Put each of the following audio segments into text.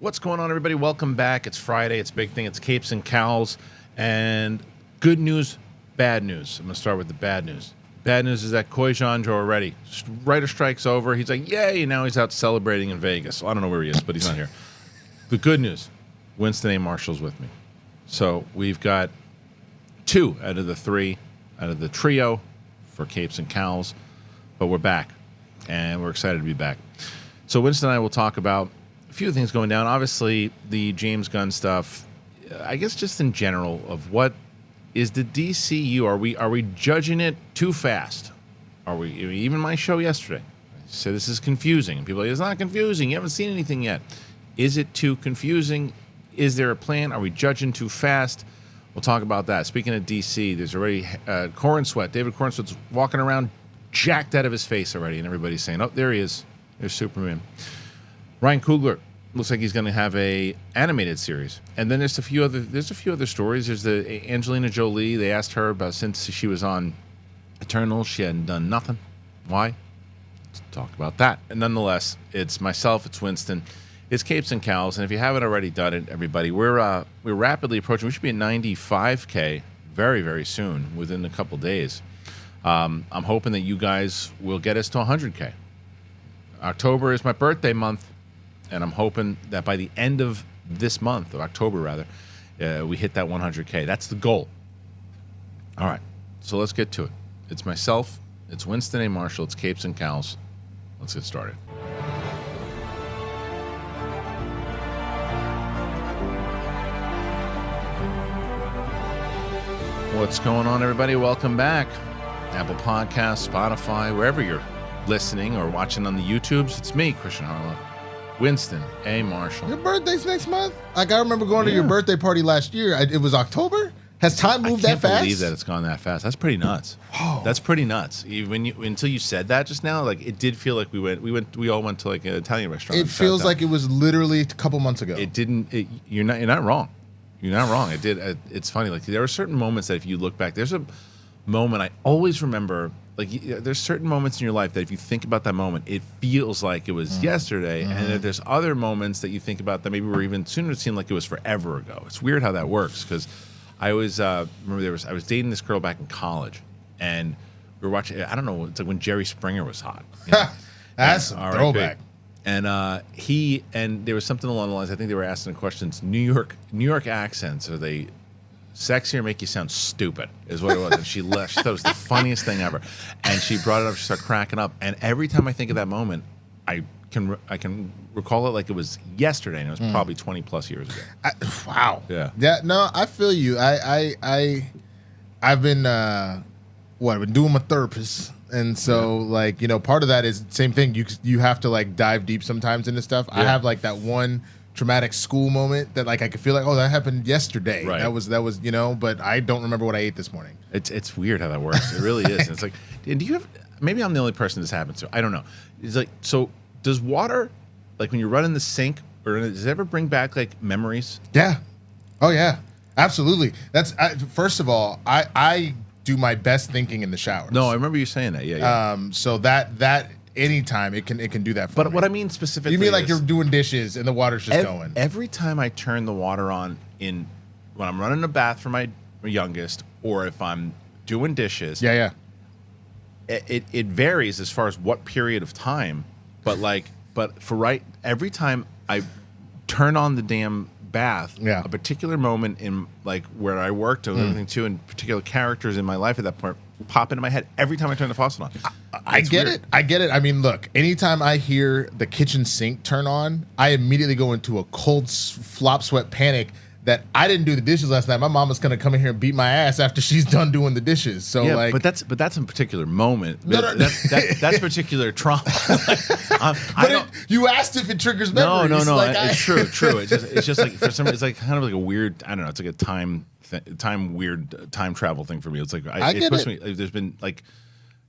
What's going on, everybody? Welcome back. It's Friday. It's a big thing. It's Capes and Cowls. And good news, bad news. I'm going to start with the bad news. Bad news is that Kristian already. Writer strike's over. He's like, yay, and now he's out celebrating in Vegas. I don't know where he is, but he's not here. The good news, Winston A. Marshall's with me. So we've got 2 out of the 3, out of the trio for Capes and Cowls. But we're back, and we're excited to be back. So Winston and I will talk about a few things going down. Obviously, the James Gunn stuff. I guess just in general of what is the DCU. Are we judging it too fast? Are we? Even my show yesterday, I said this is confusing, and people are like, it's not confusing. You haven't seen anything yet. Is it too confusing? Is there a plan? Are we judging too fast? We'll talk about that. Speaking of DC, there's already Corenswet. David Corenswet's walking around jacked out of his face already, and everybody's saying, "Oh, there he is. There's Superman." Ryan Coogler looks like he's going to have a animated series, and then there's a few other stories. There's the Angelina Jolie. They asked her about since she was on Eternal, she hadn't done nothing. Why? Let's talk about that. And nonetheless, it's myself, it's Winston, it's Capes and Cowls, and if you haven't already done it, everybody, we're rapidly approaching. We should be at 95K very, very soon, within a couple days. I'm hoping that you guys will get us to 100K. October is my birthday month. And I'm hoping that by the end of this month, of October rather, we hit that 100K. That's the goal. All right, so let's get to it. It's myself, it's Winston A. Marshall, it's Capes and Cowls. Let's get started. What's going on, everybody? Welcome back. Apple Podcasts, Spotify, wherever you're listening or watching on the YouTubes. It's me, Kristian Harloff. Winston A. Marshall. Your birthday's next month? Like, I remember going to your birthday party last year. It was October? Has time moved that fast? I can't believe that it's gone that fast. That's pretty nuts. Whoa. That's pretty nuts. Until you said that just now, like, it did feel like we all went to like an Italian restaurant. It feels like it was literally a couple months ago. It didn't. You're not wrong. You're not wrong. It did. It's funny. Like, there are certain moments that if you look back, there's a moment I always remember. Like, there's certain moments in your life that if you think about that moment, it feels like it was yesterday. Mm-hmm. And there's other moments that you think about that maybe were even sooner. It seemed like it was forever ago. It's weird how that works, because I always remember I was dating this girl back in college, and we were watching. I don't know. It's like when Jerry Springer was hot. You know? That's a throwback. And there was something along the lines. I think they were asking the questions. New York accents, are they sexy or make you sound stupid, is what it was. And she left. She thought it was the funniest thing ever. And she brought it up. She started cracking up. And every time I think of that moment, I can recall it like it was yesterday, and it was probably 20 plus years ago. Wow. Yeah. Yeah. No, I feel you. I've been I've been doing my therapist, and so like, you know, part of that is same thing. You have to like dive deep sometimes into stuff. Yeah. I have like that one traumatic school moment that like I could feel like, oh, that happened yesterday. Right. That was you know, but I don't remember what I ate this morning. It's weird how that works. It really is. And it's like, do you have? Maybe I'm the only person this happens to. I don't know. It's like, so does water, like when you run in the sink, or does it ever bring back like memories? Yeah. Oh yeah. Absolutely. That's first of all, I do my best thinking in the shower. No, I remember you saying that. Yeah. So that. Anytime it can do that for me. But what I mean specifically, you mean like you're doing dishes and the water's just going. Every time I turn the water on when I'm running a bath for my youngest, or if I'm doing dishes, it varies as far as what period of time. But every time I turn on the damn bath, a particular moment in like where I worked or everything too, and particular characters in my life at that point pop into my head every time I turn the faucet on. I get it. I mean, look, anytime I hear the kitchen sink turn on, I immediately go into a cold flop sweat panic that I didn't do the dishes last night. My mama's gonna come in here and beat my ass after she's done doing the dishes. So like, but that's a particular moment. No. That's particular trauma. You asked if it triggers memories. No. Like it's true. It's just like for some reason, it's like kind of like a weird. I don't know. It's like a weird time travel thing for me. It's like it puts me. There's been like.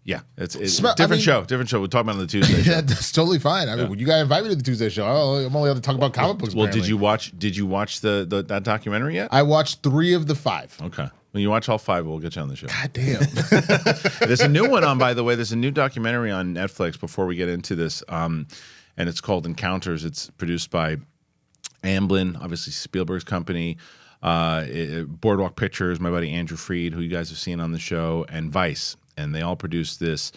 Yeah, it's different show. We'll talk about it on the Tuesday show. Yeah, that's totally fine. I mean, you guys invite me to the Tuesday show. I'm only able to talk about comic books. Well, did you watch that documentary yet? I watched 3 of the 5. Okay. When you watch all 5, we'll get you on the show. God damn. There's a new one on, by the way. There's a new documentary on Netflix before we get into this, and it's called Encounters. It's produced by Amblin, obviously Spielberg's company, Boardwalk Pictures, my buddy Andrew Freed, who you guys have seen on the show, and Vice. And they all produced this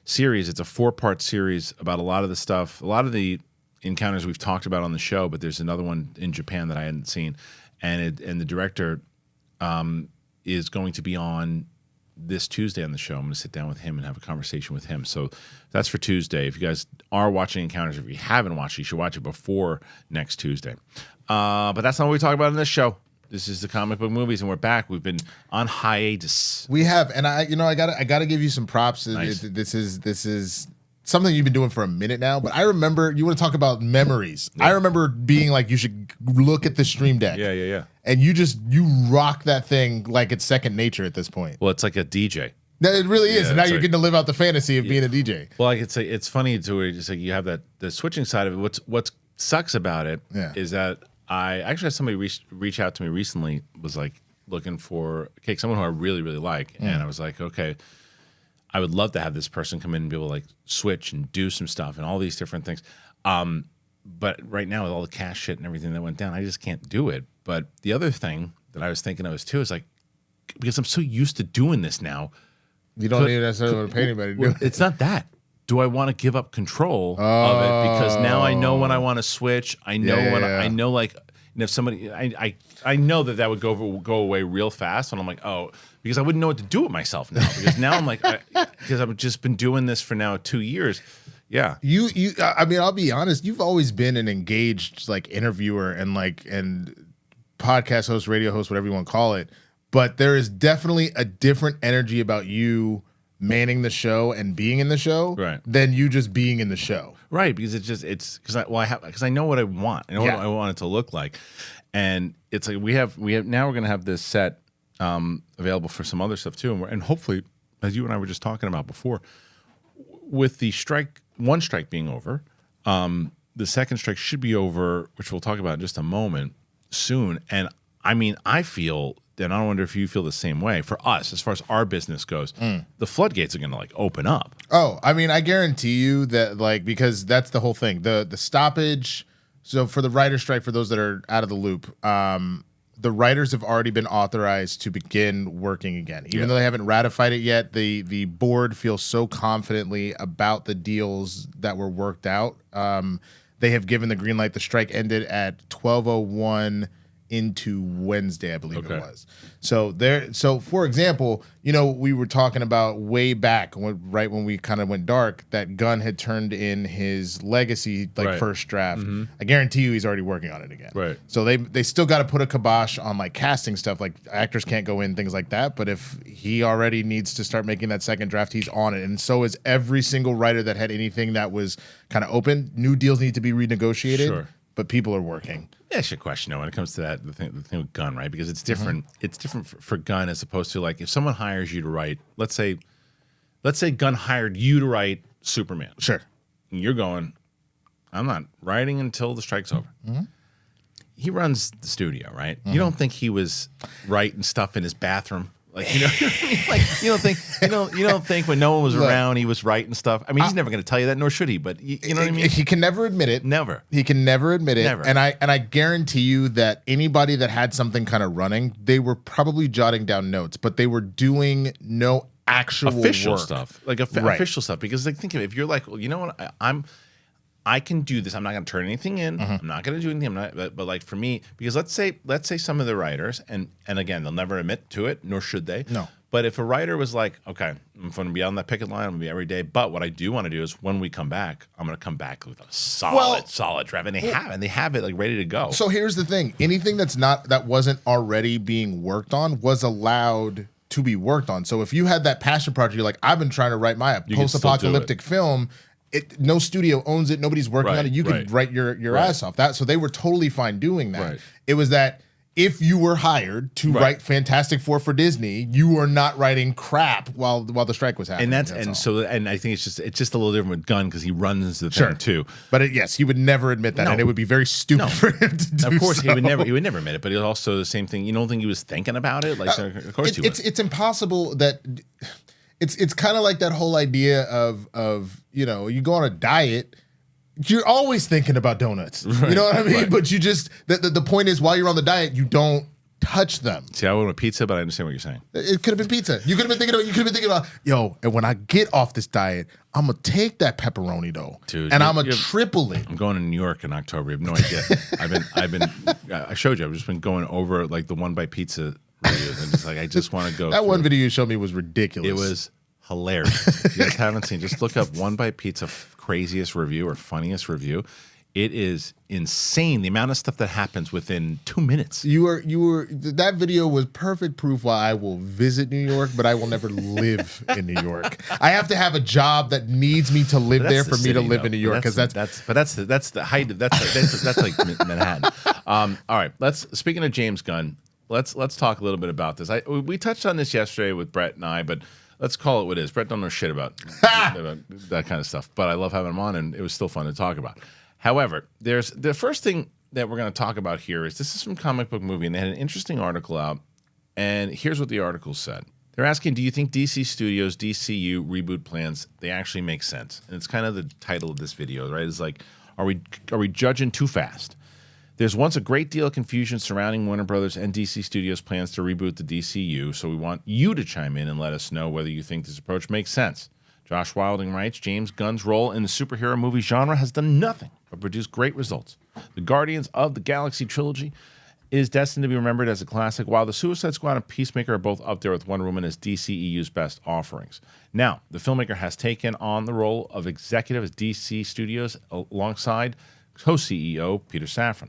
series. It's a 4-part series about a lot of the stuff, a lot of the encounters we've talked about on the show, but there's another one in Japan that I hadn't seen. And the director is going to be on this Tuesday on the show. I'm going to sit down with him and have a conversation with him. So that's for Tuesday. If you guys are watching Encounters, if you haven't watched it, you should watch it before next Tuesday. But that's not what we talk about in this show. This is the comic book movies, and we're back. We've been on hiatus. We have, and I gotta give you some props. Nice. This is something you've been doing for a minute now. But I remember, you want to talk about memories. Yeah. I remember being like, you should look at the Stream Deck. Yeah. And you rock that thing like it's second nature at this point. Well, it's like a DJ. No, it really is. And now you're like, getting to live out the fantasy of being a DJ. Well, like it's funny to where just like you have the switching side of it. What sucks about it is that I actually had somebody reach out to me recently, was like looking for someone who I really, really like. And I was like, okay, I would love to have this person come in and be able to like switch and do some stuff and all these different things. But right now with all the cash shit and everything that went down, I just can't do it. But the other thing that I was thinking of too is like, because I'm so used to doing this now. You don't need necessarily to pay anybody to do it. It's not that. Do I want to give up control of it? Because now I know when I want to switch. I know I know, like, if somebody, I know that would go away real fast. And I'm like, because I wouldn't know what to do with myself now. Because now I'm like, because I've just been doing this for now 2 years. Yeah. I mean, I'll be honest. You've always been an engaged like interviewer and podcast host, radio host, whatever you want to call it. But there is definitely a different energy about you manning the show and being in the show than you just being in the show. Right, because it's because I know what I want. I know what I want it to look like. And it's like we have now we're going to have this set available for some other stuff too, and hopefully, as you and I were just talking about before, with the one strike being over, the second strike should be over, which we'll talk about in just a moment soon. And I mean, I feel, and I wonder if you feel the same way, for us, as far as our business goes, the floodgates are going to like open up. Oh, I mean, I guarantee you that, like, because that's the whole thing. The stoppage. So for the writer strike, for those that are out of the loop, the writers have already been authorized to begin working again. Even though they haven't ratified it yet, the board feels so confidently about the deals that were worked out. They have given the green light. The strike ended at 12:01 into Wednesday, I believe it was. So for example, we were talking about way back right when we kind of went dark that Gunn had turned in his legacy first draft. I guarantee you he's already working on it again. Right. So they still got to put a kibosh on like casting stuff, like actors can't go in, things like that. But if he already needs to start making that second draft, he's on it. And so is every single writer that had anything that was kind of open. New deals need to be renegotiated. Sure. But people are working. Yeah, it's a question when it comes to that the thing with Gunn, right? Because it's different. It's different for Gunn as opposed to like if someone hires you to write. Let's say Gunn hired you to write Superman. Sure. And you're going, I'm not writing until the strike's over. He runs the studio, right? You don't think he was writing stuff in his bathroom? Like, like you don't think when no one was around he was writing stuff. I mean, he's never going to tell you that, nor should he. But you know what I mean. He can never admit it. Never. He can never admit it. Never. And I guarantee you that anybody that had something kind of running, they were probably jotting down notes, but they were doing no actual official work. Stuff, like official stuff. Because like think of it, if you're like, well, you know what, I can do this. I'm not going to turn anything in. I'm not going to do anything. I'm not. But like for me, because let's say some of the writers, and again, they'll never admit to it, nor should they. No. But if a writer was like, okay, I'm going to be on that picket line. I'm going to be every day. But what I do want to do is when we come back, I'm going to come back with a solid draft, and they have it like ready to go. So here's the thing: anything that wasn't already being worked on was allowed to be worked on. So if you had that passion project, you're like, I've been trying to write my post-apocalyptic film. No studio owns it. Nobody's working on it. You can write your ass off. So they were totally fine doing that. It was that if you were hired to write Fantastic Four for Disney, you were not writing crap while the strike was happening. And I think it's just a little different with Gunn because he runs the thing too. But yes, he would never admit that, and it would be very stupid for him to do. Of course, he would never admit it. But it was also the same thing. You don't think he was thinking about it? Like, of course he would. It's impossible that. It's kind of like that whole idea of you go on a diet you're always thinking about donuts. Right. You know what I mean? Right. But you just the point is, while you're on the diet, you don't touch them. See, I want a pizza, but I understand what you're saying. It could have been pizza. You could have been thinking about, yo, and when I get off this diet, I'm gonna take that pepperoni though, dude, and I'm gonna triple it. I'm going to New York in October. You have no idea. I showed you. I've just been going over like the One Bite Pizza reviews, and just like I just want to go. That one video you showed me was ridiculous. It was hilarious. If you guys haven't seen, just look up One Bite Pizza craziest review or funniest review. It is insane the amount of stuff that happens within 2 minutes. You were that video was perfect proof why I will visit New York, but I will never live in New York. I have to have a job that needs me to live there for me to live in New York, because that's the height of that's like Manhattan. All right, speaking of James Gunn, let's talk a little bit about this. We touched on this yesterday with Brett and I, but let's call it what it is. Brett don't know shit about that kind of stuff, but I love having him on, and it was still fun to talk about. However, there's the first thing that we're going to talk about here is this is from Comic Book Movie, and they had an interesting article out, and here's what the article said. They're asking, do you think DC Studios' DCU reboot plans, they actually make sense? And it's kind of the title of this video, right? It's like, are we judging too fast? There's once a great deal of confusion surrounding Warner Brothers and DC Studios' plans to reboot the DCU, so we want you to chime in and let us know whether you think this approach makes sense. Josh Wilding writes, James Gunn's role in the superhero movie genre has done nothing but produce great results. The Guardians of the Galaxy trilogy is destined to be remembered as a classic, while the Suicide Squad and Peacemaker are both up there with Wonder Woman as DCEU's best offerings. Now, the filmmaker has taken on the role of executive at DC Studios alongside co-CEO Peter Safran.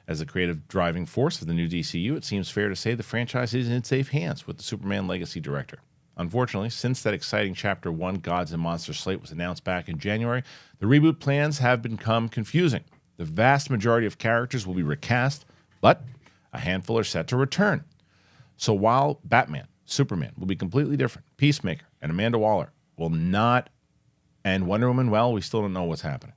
As the creative driving force of the new DCU, it seems fair to say the franchise is in safe hands with the Superman Legacy director. Unfortunately, since that exciting Chapter 1 Gods and Monsters slate was announced back in January, the reboot plans have become confusing. The vast majority of characters will be recast, but a handful are set to return. So while Batman, Superman will be completely different, Peacemaker and Amanda Waller will not, and Wonder Woman, well, we still don't know what's happening.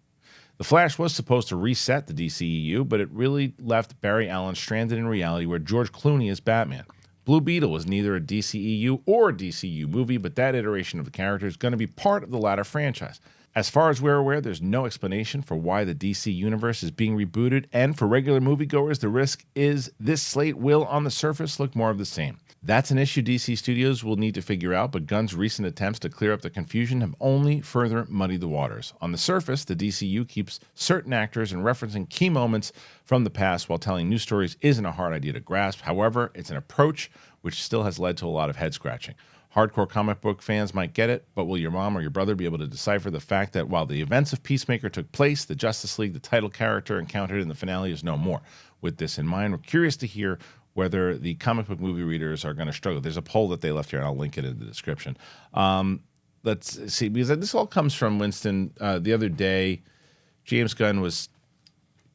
The Flash was supposed to reset the DCEU, but it really left Barry Allen stranded in reality where George Clooney is Batman. Blue Beetle was neither a DCEU or a DCU movie, but that iteration of the character is going to be part of the latter franchise. As far as we're aware, there's no explanation for why the DC universe is being rebooted, and for regular moviegoers, the risk is this slate will, on the surface, look more of the same. That's an issue DC Studios will need to figure out, but Gunn's recent attempts to clear up the confusion have only further muddied the waters. On the surface, the DCU keeps certain actors and referencing key moments from the past while telling new stories isn't a hard idea to grasp. However, it's an approach which still has led to a lot of head-scratching. Hardcore comic book fans might get it, but will your mom or your brother be able to decipher the fact that while the events of Peacemaker took place, the Justice League, the title character encountered in the finale, is no more? With this in mind, we're curious to hear whether the comic book movie readers are going to struggle. There's a poll that they left here, and I'll link it in the description. Let's see, because this all comes from Winston. The other day, James Gunn was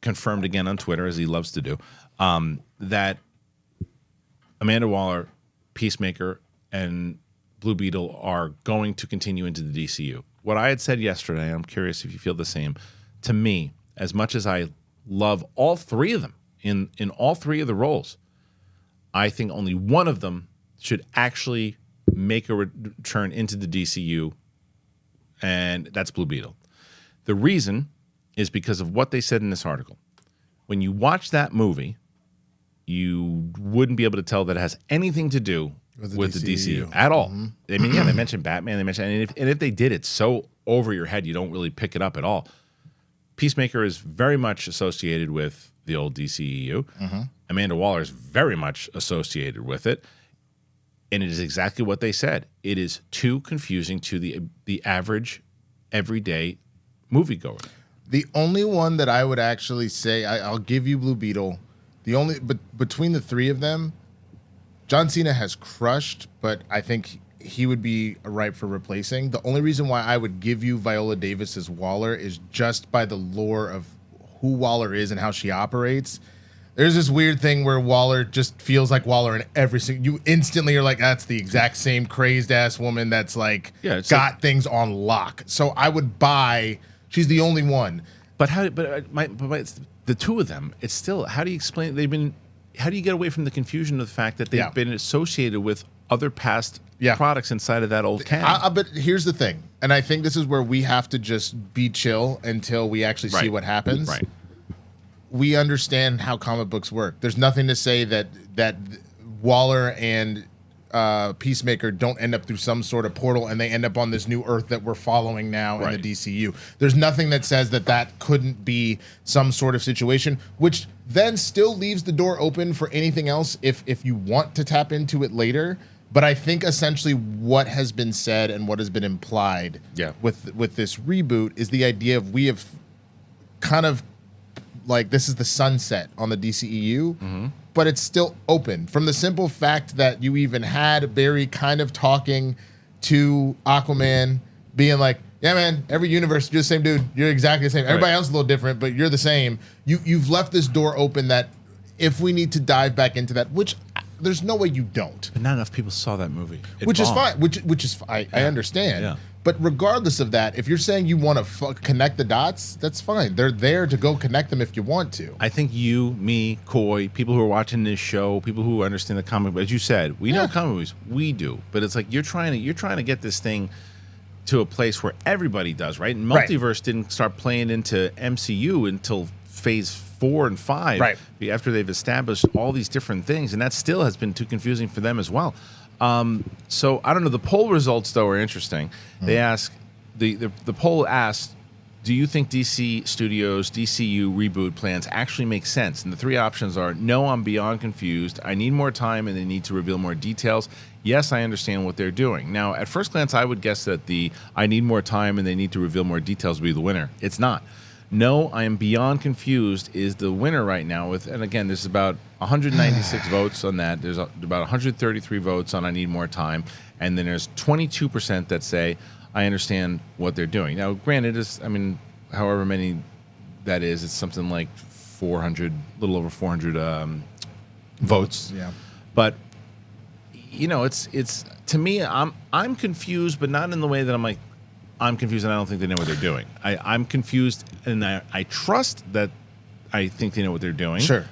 confirmed again on Twitter, as he loves to do, that Amanda Waller, Peacemaker, and Blue Beetle are going to continue into the DCU. What I had said yesterday, I'm curious if you feel the same, to me, as much as I love all three of them in all three of the roles, I think only one of them should actually make a return into the DCU, and that's Blue Beetle. The reason is because of what they said in this article. When you watch that movie, you wouldn't be able to tell that it has anything to do with the DCU at all. Mm-hmm. I mean, yeah, they mentioned Batman, they mentioned, and if they did, it's so over your head, you don't really pick it up at all. Peacemaker is very much associated with the old DCEU. Mm-hmm. Amanda Waller is very much associated with it. And it is exactly what they said. It is too confusing to the average, everyday moviegoer. The only one that I would actually say, I'll give you Blue Beetle. But between the three of them, John Cena has crushed, but I think he would be ripe for replacing. The only reason why I would give you Viola Davis as Waller is just by the lore of who Waller is and how she operates. There's this weird thing where Waller just feels like Waller in every single. You instantly are like, that's the exact same crazed ass woman that's like got things on lock. So I would buy. She's the only one. But it's the two of them. It's still. How do you explain? How do you get away from the confusion of the fact that they've been associated with other past products inside of that old can? But here's the thing. and I think this is where we have to just be chill until we actually see what happens. Right. We understand how comic books work. There's nothing to say that Waller and Peacemaker don't end up through some sort of portal and they end up on this new Earth that we're following now in the DCU. There's nothing that says that couldn't be some sort of situation, which then still leaves the door open for anything else if you want to tap into it later. But I think essentially what has been said and what has been implied with this reboot is the idea of we have kind of like this is the sunset on the DCEU, but it's still open from the simple fact that you even had Barry kind of talking to Aquaman, being like, yeah, man, every universe, you're the same dude. You're exactly the same. Everybody else is a little different, but you're the same. You've left this door open that if we need to dive back into that, which there's no way you don't. But not enough people saw that movie. Which is fine. Which is I understand. Yeah. But regardless of that, if you're saying you want to connect the dots, that's fine. They're there to go connect them if you want to. I think you, me, Coy, people who are watching this show, people who understand the comic book, as you said, we know comic movies. We do. But it's like you're trying to get this thing to a place where everybody does, right? And Multiverse didn't start playing into MCU until phase 4 and 5, after they've established all these different things, and that still has been too confusing for them as well. So I don't know. The poll results though are interesting. They ask the poll asked, do you think DC Studios DCU reboot plans actually make sense? And the three options are: no, I'm beyond confused, I need more time and they need to reveal more details; yes, I understand what they're doing. Now, at first glance, I would guess that the I need more time and they need to reveal more details would be the winner. It's not. No, I am beyond confused is the winner right now with, and again, there's about 196 votes on that. There's about 133 votes on I need more time. And then there's 22% that say I understand what they're doing. Now, granted, however many that is, it's something like 400, a little over 400 votes. Yeah. But, it's to me, I'm confused, but not in the way that I'm like, I'm confused and I don't think they know what they're doing. I'm confused and I trust that I think they know what they're doing. Sure.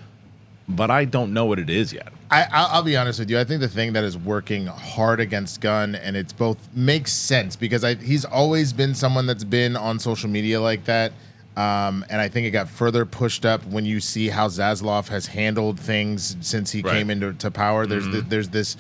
But I don't know what it is yet. I'll be honest with you. I think the thing that is working hard against Gunn, and it's both makes sense because he's always been someone that's been on social media like that. And I think it got further pushed up when you see how Zaslav has handled things since he came into power. There's this...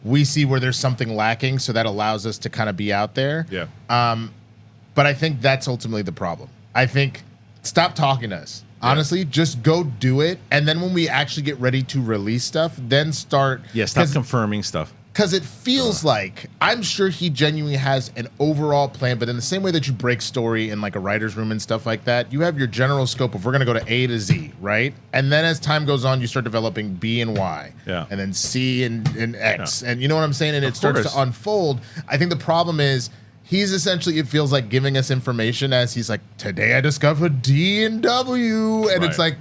We see where there's something lacking, so that allows us to kind of be out there. Yeah. But I think that's ultimately the problem. I think stop talking to us. Honestly, just go do it. And then when we actually get ready to release stuff, then start. Yeah, stop confirming stuff. Because it feels like, I'm sure he genuinely has an overall plan, but in the same way that you break story in like a writer's room and stuff like that, you have your general scope of we're going to go to A to Z, right? And then as time goes on, you start developing B and Y. Yeah. And then C and X. Yeah. And you know what I'm saying? And it starts to unfold. I think the problem is, he's essentially, it feels like giving us information as he's like, today I discovered D and W. And it's like,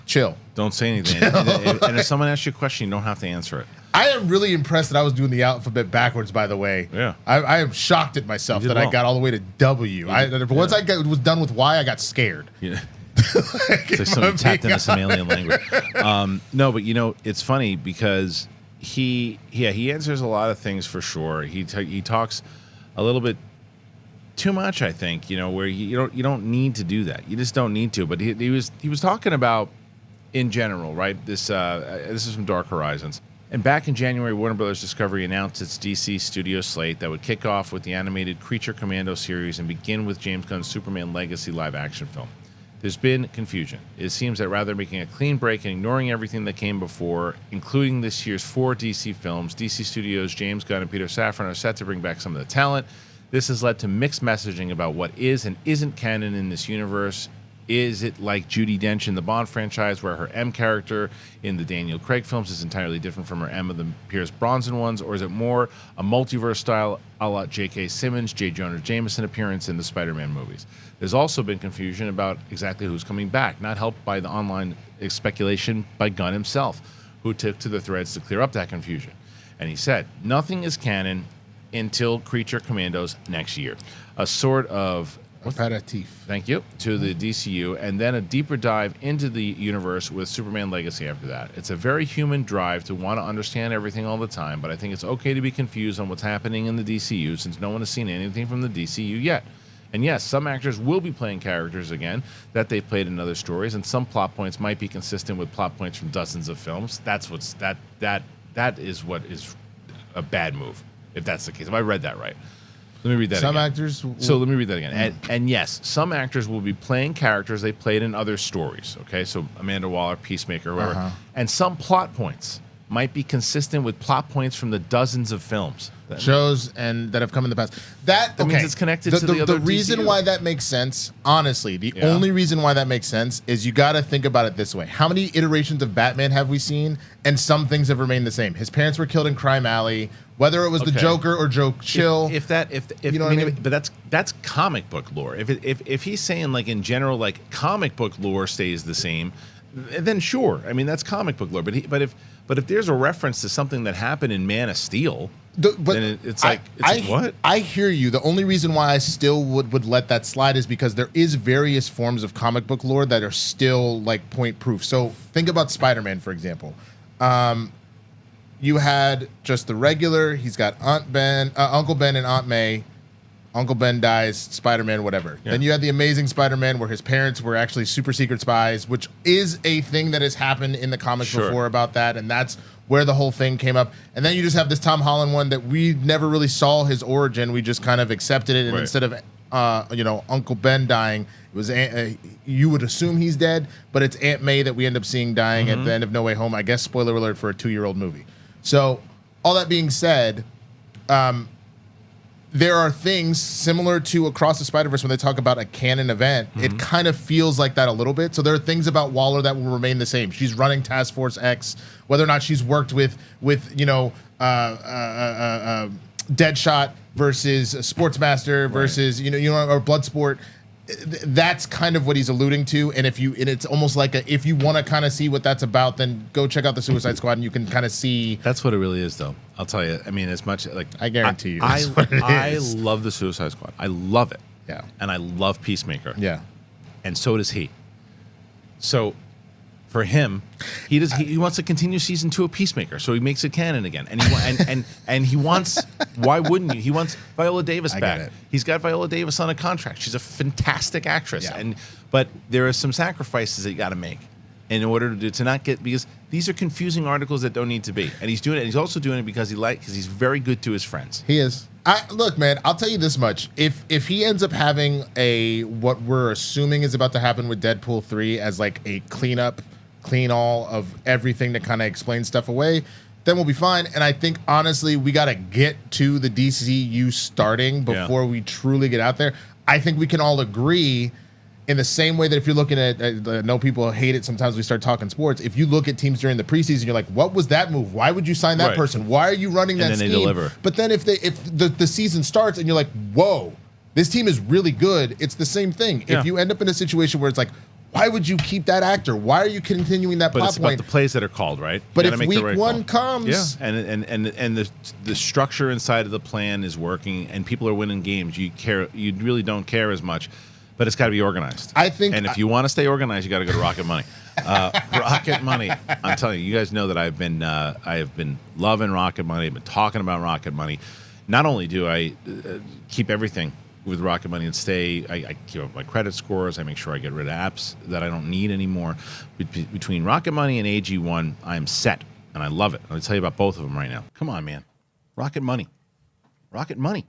chill. Don't say anything. And if someone asks you a question, you don't have to answer it. I am really impressed that I was doing the alphabet backwards, by the way. Yeah. I am shocked at myself that I got all the way to W. Once I was done with Y, I got scared. Yeah. It's like someone tapped into some alien language. No, but it's funny because he answers a lot of things for sure. He talks a little bit too much, I think, where you don't need to do that. You just don't need to. But he was talking about in general, right? This is from Dark Horizons. And back in January, Warner Bros. Discovery announced its DC Studio slate that would kick off with the animated Creature Commando series and begin with James Gunn's Superman Legacy live-action film. There's been confusion. It seems that rather than making a clean break and ignoring everything that came before, including this year's 4 DC films, DC Studios' James Gunn and Peter Safran are set to bring back some of the talent. This has led to mixed messaging about what is and isn't canon in this universe. Is it like Judi Dench in the Bond franchise, where her M character in the Daniel Craig films is entirely different from her M of the Pierce Brosnan ones? Or is it more a multiverse style a la J.K. Simmons, J. Jonah Jameson appearance in the Spider-Man movies? There's also been confusion about exactly who's coming back, not helped by the online speculation by Gunn himself, who took to the threads to clear up that confusion. And he said, nothing is canon until Creature Commandos next year. A sort of Aperitif. Thank you. To the DCU, and then a deeper dive into the universe with Superman Legacy after that. It's a very human drive to want to understand everything all the time, but I think it's okay to be confused on what's happening in the DCU since no one has seen anything from the DCU yet. And yes, some actors will be playing characters again that they've played in other stories, and some plot points might be consistent with plot points from dozens of films. That is what is a bad move, if that's the case. If I read that right. Let me read that Some again. actors... So let me read that again. And yes, some actors will be playing characters they played in other stories. Okay, so Amanda Waller, Peacemaker, whoever. And some plot points might be consistent with plot points from the dozens of films. shows and that have come in the past. That means it's connected to the other The reason DCU. why that makes sense, honestly, the only reason why that makes sense is you got to think about it this way. How many iterations of Batman have we seen? And some things have remained the same. His parents were killed in Crime Alley, whether it was the Joker or Joe Chill. If you know what I mean? But that's comic book lore. If he's saying like in general like comic book lore stays the same, then sure. I mean that's comic book lore. But if there's a reference to something that happened in Man of Steel, then it's like what? I hear you. The only reason why I still would let that slide is because there is various forms of comic book lore that are still like point proof. So think about Spider-Man, for example. You had just the regular. He's got Uncle Ben and Aunt May. Uncle Ben dies, Spider-Man, whatever. Yeah. Then you had the Amazing Spider-Man where his parents were actually super secret spies, which is a thing that has happened in the comics before about that, and that's where the whole thing came up. And then you just have this Tom Holland one that we never really saw his origin. We just kind of accepted it, and instead of Uncle Ben dying, it was you would assume he's dead, but it's Aunt May that we end up seeing dying at the end of No Way Home. I guess spoiler alert for a 2-year-old movie. So all that being said, there are things similar to Across the Spider-Verse when they talk about a canon event. It kind of feels like that a little bit. So there are things about Waller that will remain the same. She's running Task Force X, whether or not she's worked with Deadshot versus Sportsmaster versus or Bloodsport. That's kind of what he's alluding to, and it's almost like if you want to kind of see what that's about, then go check out the Suicide Squad, and you can kind of see. That's what it really is, though. I'll tell you. I mean, as much like I guarantee you, I love the Suicide Squad. I love it. Yeah, and I love Peacemaker. Yeah, and so does he. So, for him, he wants to continue season 2 of Peacemaker, so he makes it canon again, and he wants. Why wouldn't you? He wants Viola Davis back. He's got Viola Davis on a contract. She's a fantastic actress, but there are some sacrifices that you got to make in order to not get, because these are confusing articles that don't need to be. And he's doing it. And he's also doing it because he's very good to his friends. He is. Look, man, I'll tell you this much: if he ends up having what we're assuming is about to happen with Deadpool 3 as like a clean all of everything that kind of explains stuff away, then we'll be fine. And I think, honestly, we got to get to the DCU starting before we truly get out there. I think we can all agree in the same way that if you're looking at, I know people hate it sometimes we start talking sports. If you look at teams during the preseason, you're like, what was that move? Why would you sign that person? Why are you running that scheme? They deliver. But then if the season starts and you're like, whoa, this team is really good, it's the same thing. If you end up in a situation where it's like, why would you keep that actor? Why are you continuing that plot point? But it's about the plays that are called, right? But if week 1 comes... and the structure inside of the plan is working and people are winning games, you really don't care as much, but it's got to be organized. I think... And if you want to stay organized, you got to go to Rocket Money. Rocket Money. I'm telling you, you guys know that I have been loving Rocket Money. I've been talking about Rocket Money. Not only do I keep everything with Rocket Money and I keep up my credit scores. I make sure I get rid of apps that I don't need anymore. Between Rocket Money and AG1, I am set, and I love it. I'll tell you about both of them right now. Come on, man. Rocket Money. Rocket Money.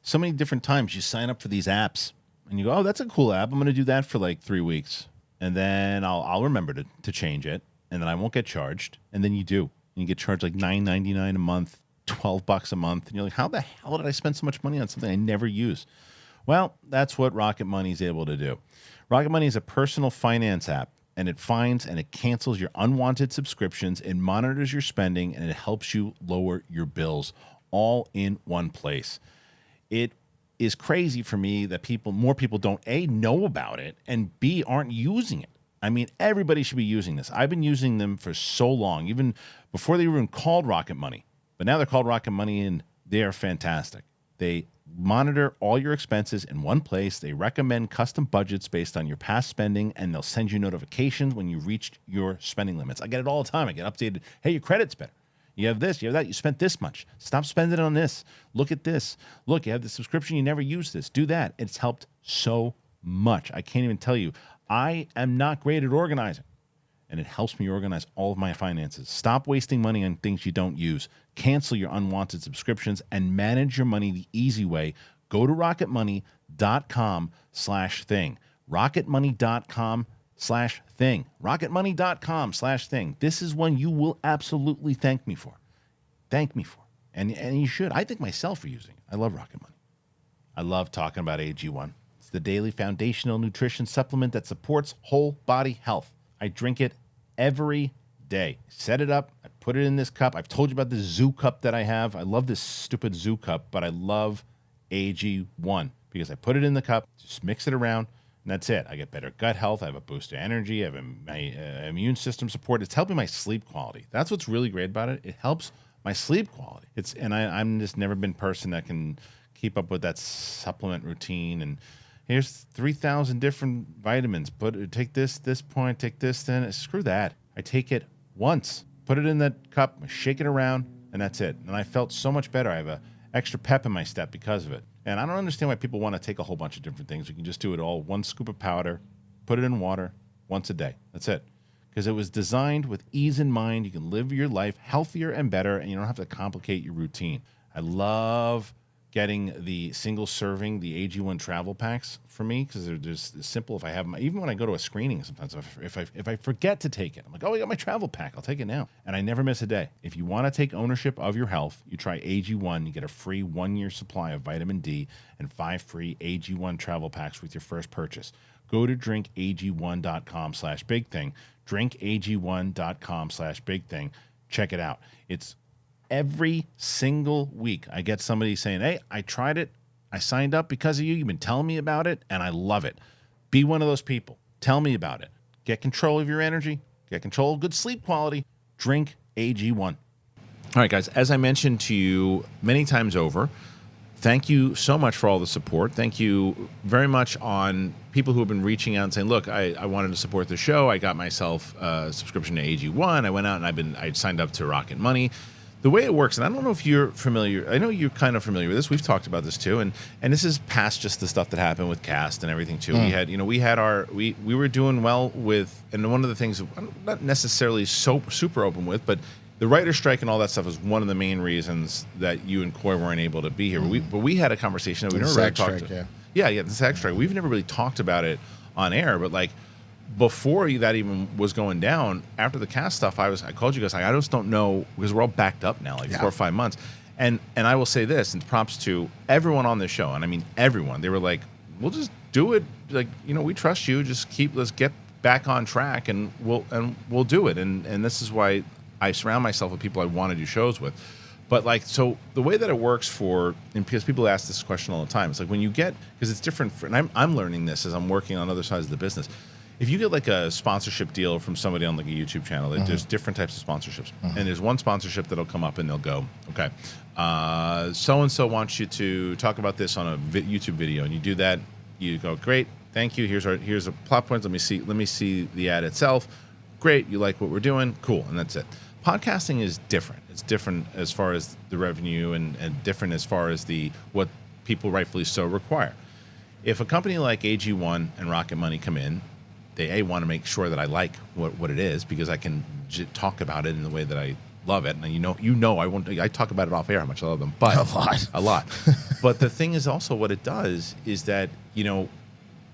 So many different times you sign up for these apps, and you go, oh, that's a cool app. I'm going to do that for like 3 weeks, and then I'll remember to change it, and then I won't get charged, and then you do. And you get charged like $9.99 a month. $12 a month, and you're like, how the hell did I spend so much money on something I never use? Well, that's what Rocket Money is able to do. Rocket Money is a personal finance app, and it finds and it cancels your unwanted subscriptions, it monitors your spending, and it helps you lower your bills all in one place. It is crazy for me that more people don't A, know about it, and B, aren't using it. I mean, everybody should be using this. I've been using them for so long, even before they were even called Rocket Money. But now they're called Rocket Money, and they are fantastic. They monitor all your expenses in one place. They recommend custom budgets based on your past spending, and they'll send you notifications when you reached your spending limits. I get it all the time. I get updated. Hey, your credit's better. You have this, you have that. You spent this much. Stop spending on this. Look at this. Look, you have the subscription. You never use this. Do that. It's helped so much. I can't even tell you. I am not great at organizing, and it helps me organize all of my finances. Stop wasting money on things you don't use. Cancel your unwanted subscriptions and manage your money the easy way. Go to rocketmoney.com/thing. rocketmoney.com/thing. rocketmoney.com/thing. This is one you will absolutely thank me for. Thank me for. And you should. I thank myself for using it. I love Rocket Money. I love talking about AG1. It's the daily foundational nutrition supplement that supports whole body health. I drink it every day. Set it up. I put it in this cup. I've told you about this zoo cup that I have. I love this stupid zoo cup, but I love AG1 because I put it in the cup, just mix it around, and that's it. I get better gut health. I have a boost of energy. I have my immune system support. It's helping my sleep quality. That's what's really great about it. It helps my sleep quality. I'm just never been a person that can keep up with that supplement routine. And here's 3,000 different vitamins. Take this point, take this, then screw that. I take it once, put it in that cup, shake it around, and that's it. And I felt so much better. I have a extra pep in my step because of it. And I don't understand why people want to take a whole bunch of different things. You can just do it all. One scoop of powder, put it in water once a day. That's it. Because it was designed with ease in mind. You can live your life healthier and better, and you don't have to complicate your routine. I love getting the single serving, the AG1 travel packs for me because they're just simple. If I have my, even when I go to a screening, sometimes if I forget to take it, I'm like, oh, I got my travel pack. I'll take it now, and I never miss a day. If you want to take ownership of your health, you try AG1. You get a free 1-year supply of vitamin D and 5 free AG1 travel packs with your first purchase. Go to drinkag1.com/bigthing. drinkag1.com/bigthing. Check it out. It's every single week I get somebody saying, hey, I tried it. I signed up because of you. You've been telling me about it, and I love it. Be one of those people. Tell me about it. Get control of your energy. Get control of good sleep quality. Drink AG1. All right, guys, as I mentioned to you many times over, thank you so much for all the support. Thank you very much on people who have been reaching out and saying, look, I wanted to support the show. I got myself a subscription to AG1. I went out and I signed up to Rocket Money. The way it works, and I don't know if you're familiar, I know you're kind of familiar with this. We've talked about this too, and this is past just the stuff that happened with Cast and everything too. We were doing well with, and one of the things I'm not necessarily so super open with, but the writer's strike and all that stuff is one of the main reasons that you and Coy weren't able to be here. But we had a conversation that we never really talked about. Yeah, the SAG strike. We've never really talked about it on air, but like before that even was going down, after the Cast stuff, I called you guys. I just don't know because we're all backed up now, 4 or 5 months. And I will say this, and props to everyone on this show, and I mean everyone. They were like, "We'll just do it. Like, we trust you. Let's get back on track, and we'll do it." And this is why I surround myself with people I want to do shows with. But so the way that it works and because people ask this question all the time, it's like when you get, because it's different, and I'm learning this as I'm working on other sides of the business. If you get a sponsorship deal from somebody on a YouTube channel, there's different types of sponsorships. And there's one sponsorship that'll come up and they'll go, okay, so-and-so wants you to talk about this on a YouTube video. And you do that, you go, great, thank you, here's a plot point, let me see the ad itself. Great, you like what we're doing, cool, and that's it. Podcasting is different. It's different as far as the revenue and different as far as what people rightfully so require. If a company like AG1 and Rocket Money come in, they want to make sure that I like what it is because I can talk about it in the way that I love it. And I talk about it off air how much I love them, but a lot. But the thing is also what it does is that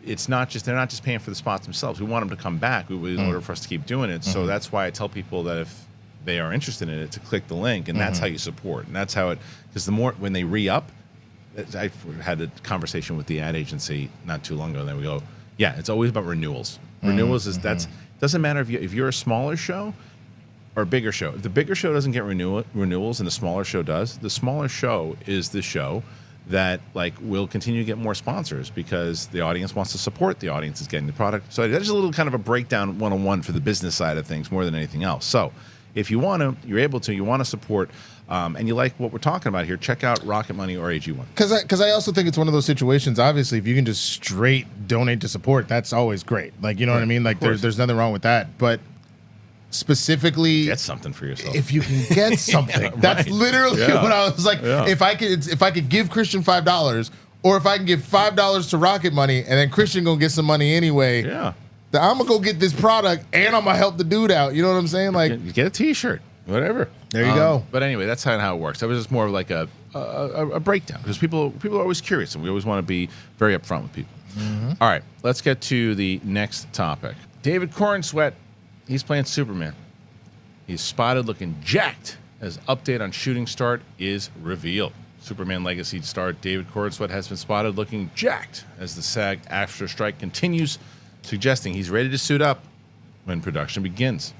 it's not just, they're not just paying for the spots themselves. We want them to come back in order for us to keep doing it. So that's why I tell people that if they are interested in it, to click the link, and that's how you support. And that's how it, because the more when they re-up, I had a conversation with the ad agency not too long ago, and then we go, yeah, it's always about renewals. Renewals doesn't matter if you're a smaller show or a bigger show. If the bigger show doesn't get renewals and the smaller show does, the smaller show is the show that will continue to get more sponsors because the audience wants to support, the audience is getting the product. So that's a little kind of a breakdown 101 for the business side of things more than anything else. So if you want to, you're able to, you want to support, and you like what we're talking about here, check out Rocket Money or AG1. Because I also think it's one of those situations. Obviously, if you can just straight donate to support, that's always great. Like, you know what I mean? Like, there's nothing wrong with that. But specifically, get something for yourself. If you can get something, that's literally what I was like. If I could give Kristian $5, or if I can give $5 to Rocket Money, and then Kristian gonna get some money anyway. Yeah. Then I'm gonna go get this product, and I'm gonna help the dude out. You know what I'm saying? Like, you get a T-shirt, whatever. There you go. But anyway, that's how it works. That was just more of like a breakdown, because people are always curious, and we always want to be very upfront with people. All right, let's get to the next topic. David Corenswet, he's playing Superman. He's spotted looking jacked as update on shooting start is revealed. Superman Legacy star David Corenswet has been spotted looking jacked as the SAG-AFTRA strike continues, suggesting he's ready to suit up when production begins.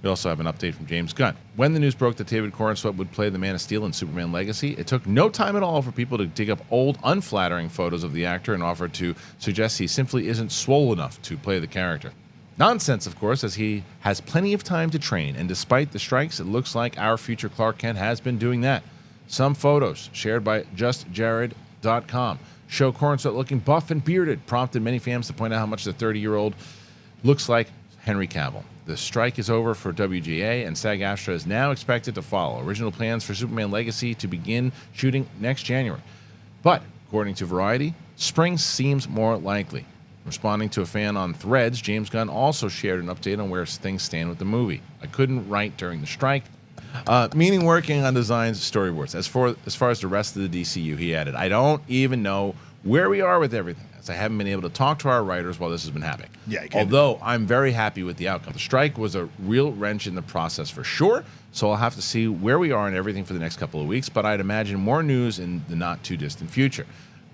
We also have an update from James Gunn. When the news broke that David Corenswet would play the Man of Steel in Superman Legacy, it took no time at all for people to dig up old, unflattering photos of the actor and offer to suggest he simply isn't swole enough to play the character. Nonsense, of course, as he has plenty of time to train, and despite the strikes, it looks like our future Clark Kent has been doing that. Some photos shared by JustJared.com show Corenswet looking buff and bearded, prompted many fans to point out how much the 30-year-old looks like Henry Cavill. The strike is over for WGA, and SAG-AFTRA is now expected to follow. Original plans for Superman Legacy to begin shooting next January. But, according to Variety, spring seems more likely. Responding to a fan on Threads, James Gunn also shared an update on where things stand with the movie. I couldn't write during the strike, meaning working on designs, storyboards. As far as the rest of the DCU, he added, I don't even know where we are with everything, as I haven't been able to talk to our writers while this has been happening. Yeah, although I'm very happy with the outcome. The strike was a real wrench in the process for sure, so I'll have to see where we are and everything for the next couple of weeks, but I'd imagine more news in the not-too-distant future.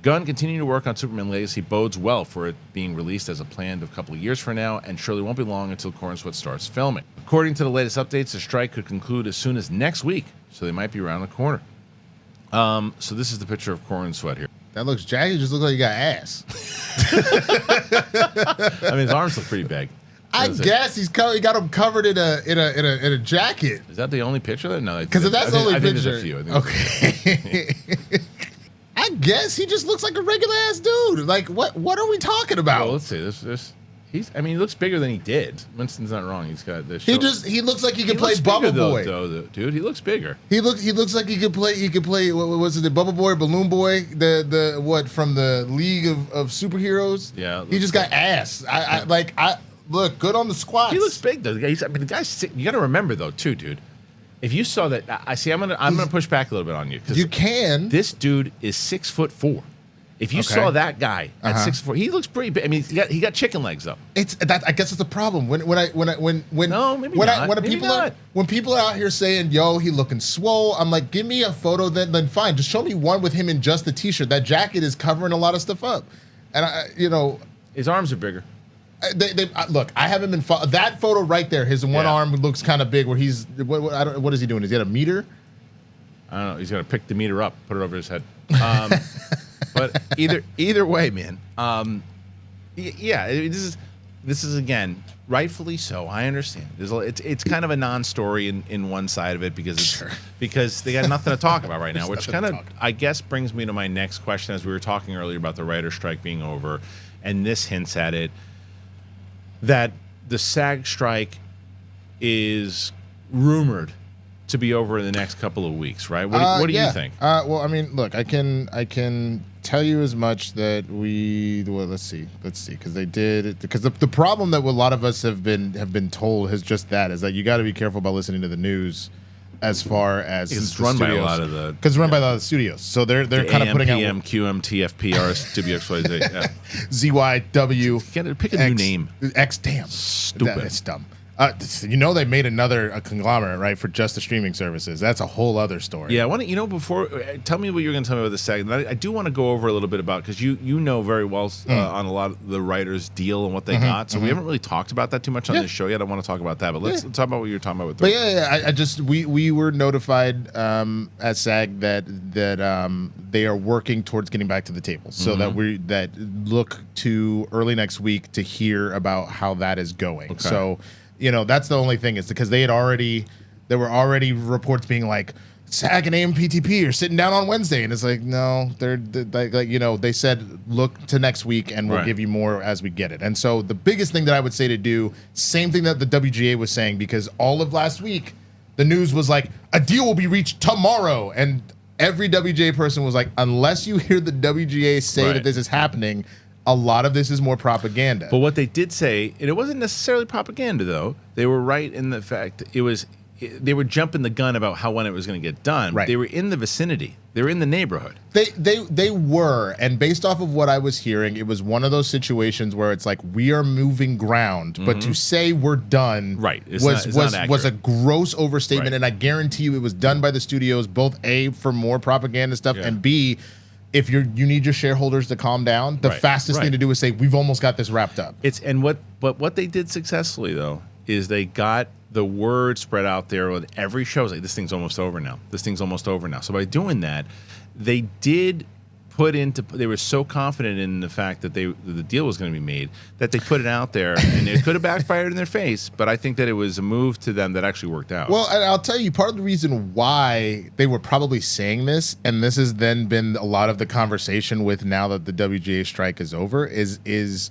Gunn continuing to work on Superman Legacy bodes well for it being released as a planned a couple of years from now, and surely won't be long until Corenswet starts filming. According to the latest updates, the strike could conclude as soon as next week, so they might be around the corner. So this is the picture of Corenswet here. That looks jagged. It just looks like you got ass. I mean, his arms look pretty big. I guess he got him covered in a jacket. Is that the only picture? There? No, because if that's the only picture. There's a few. Okay. I guess he just looks like a regular ass dude. Like, what are we talking about? Well, let's see. This he looks bigger than he did. Winston's not wrong. He's got this. He looks like he could play Bubble Boy. Dude, he looks bigger. He looks like he could play. What was it? The Bubble Boy, Balloon Boy, the what from the League of Superheroes? Yeah. He just got ass. I look good on the squats. He looks big though. The guy's. You got to remember though, too, dude. If you saw that, I'm gonna push back a little bit on you. You can. This dude is 6'4". If you saw that guy at 6'4", he looks pretty big. I mean, he got chicken legs though. It's that. I guess it's a problem when people are out here saying, "Yo, he looking swole." I'm like, give me a photo. Then fine. Just show me one with him in just the t-shirt. That jacket is covering a lot of stuff up, and his arms are bigger. Look, I haven't been that photo right there. His one arm looks kind of big. Where he's what is he doing? Is he at a meter? I don't know. He's gonna pick the meter up, put it over his head. But either way, man. This is again rightfully so. I understand. It's kind of a non-story in one side of it because they got nothing to talk about right now, which kind of I guess brings me to my next question. As we were talking earlier about the writer's strike being over, and this hints at it, that the SAG strike is rumored to be over in the next couple of weeks, right? What do you think? Well, I mean, look, I can tell you as much that let's see, because the problem that a lot of us have been told is just that is that you got to be careful about listening to the news. As far as it's run by a lot of the studios, so they're kind of putting PM, out QM, TFP, WXYZ, ZYW. Pick a new name. X. Damn, stupid. It's dumb. They made a conglomerate, right, for just the streaming services. That's a whole other story. Yeah, before, tell me what you're going to tell me about this SAG. I do want to go over a little bit about, because you know very well on a lot of the writers' deal and what they got. So we haven't really talked about that too much on this show yet. I want to talk about that, but let's talk about what you're talking about. We were notified at SAG that they are working towards getting back to the table, so that look to early next week to hear about how that is going. Okay. So. That's the only thing is because they had already There were already reports being like, SAG and AMPTP are sitting down on Wednesday, and it's like, no, they're like, you know, they said look to next week and we'll give you more as we get it. And so the biggest thing that I would say to do, same thing that the WGA was saying, because all of last week the news was like a deal will be reached tomorrow, and every WGA person was like, unless you hear the WGA say that this is happening, a lot of this is more propaganda. But what they did say, and it wasn't necessarily propaganda though, they were right in the fact they were jumping the gun about when it was going to get done. Right. They were in the vicinity. They were in the neighborhood. They were, and based off of what I was hearing, it was one of those situations where it's like we are moving ground, but to say we're done, was a gross overstatement. And I guarantee you, it was done by the studios, both A, for more propaganda stuff, and B, if you need your shareholders to calm down, the fastest thing to do is say we've almost got this wrapped up. What they did successfully though is they got the word spread out there with every show. It's like, this thing's almost over now. This thing's almost over now. So by doing that, they did they were so confident in the fact that the deal was going to be made that they put it out there, and it could have backfired in their face, but I think that it was a move to them that actually worked out. Well, and I'll tell you, part of the reason why they were probably saying this, and this has then been a lot of the conversation with now that the WGA strike is over, is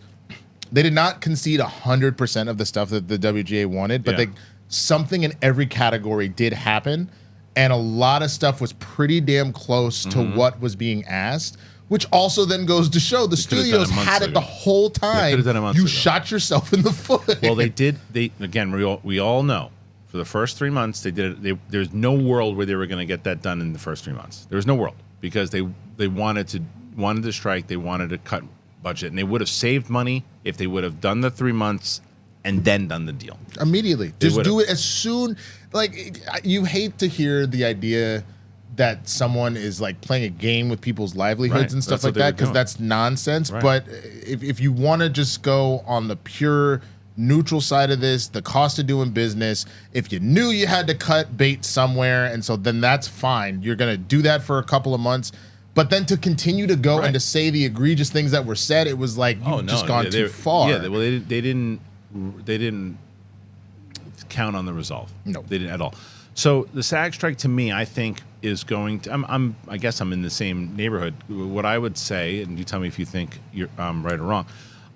they did not concede 100% of the stuff that the WGA wanted, but something in every category did happen, and a lot of stuff was pretty damn close to what was being asked, which also then goes to show the studios had it the whole time. You shot yourself in the foot. Well, they did. Again, we all know for the first 3 months they did it. There's no world where they were going to get that done in the first 3 months. There was no world because they wanted to strike. They wanted to cut budget, and they would have saved money if they would have done the 3 months and then done the deal immediately. Just do it as soon. Like, you hate to hear the idea that someone is like playing a game with people's livelihoods and stuff like that, because that's nonsense. But if you want to just go on the pure neutral side of this, the cost of doing business, if you knew you had to cut bait somewhere, and so then that's fine. You're going to do that for a couple of months. But then to continue to go and to say the egregious things that were said, it was like you've just gone too far. Yeah, well, they didn't count on the resolve. No, they didn't at all. So the SAG strike, to me, I think is going to. I guess I'm in the same neighborhood. What I would say, and you tell me if you think you're right or wrong.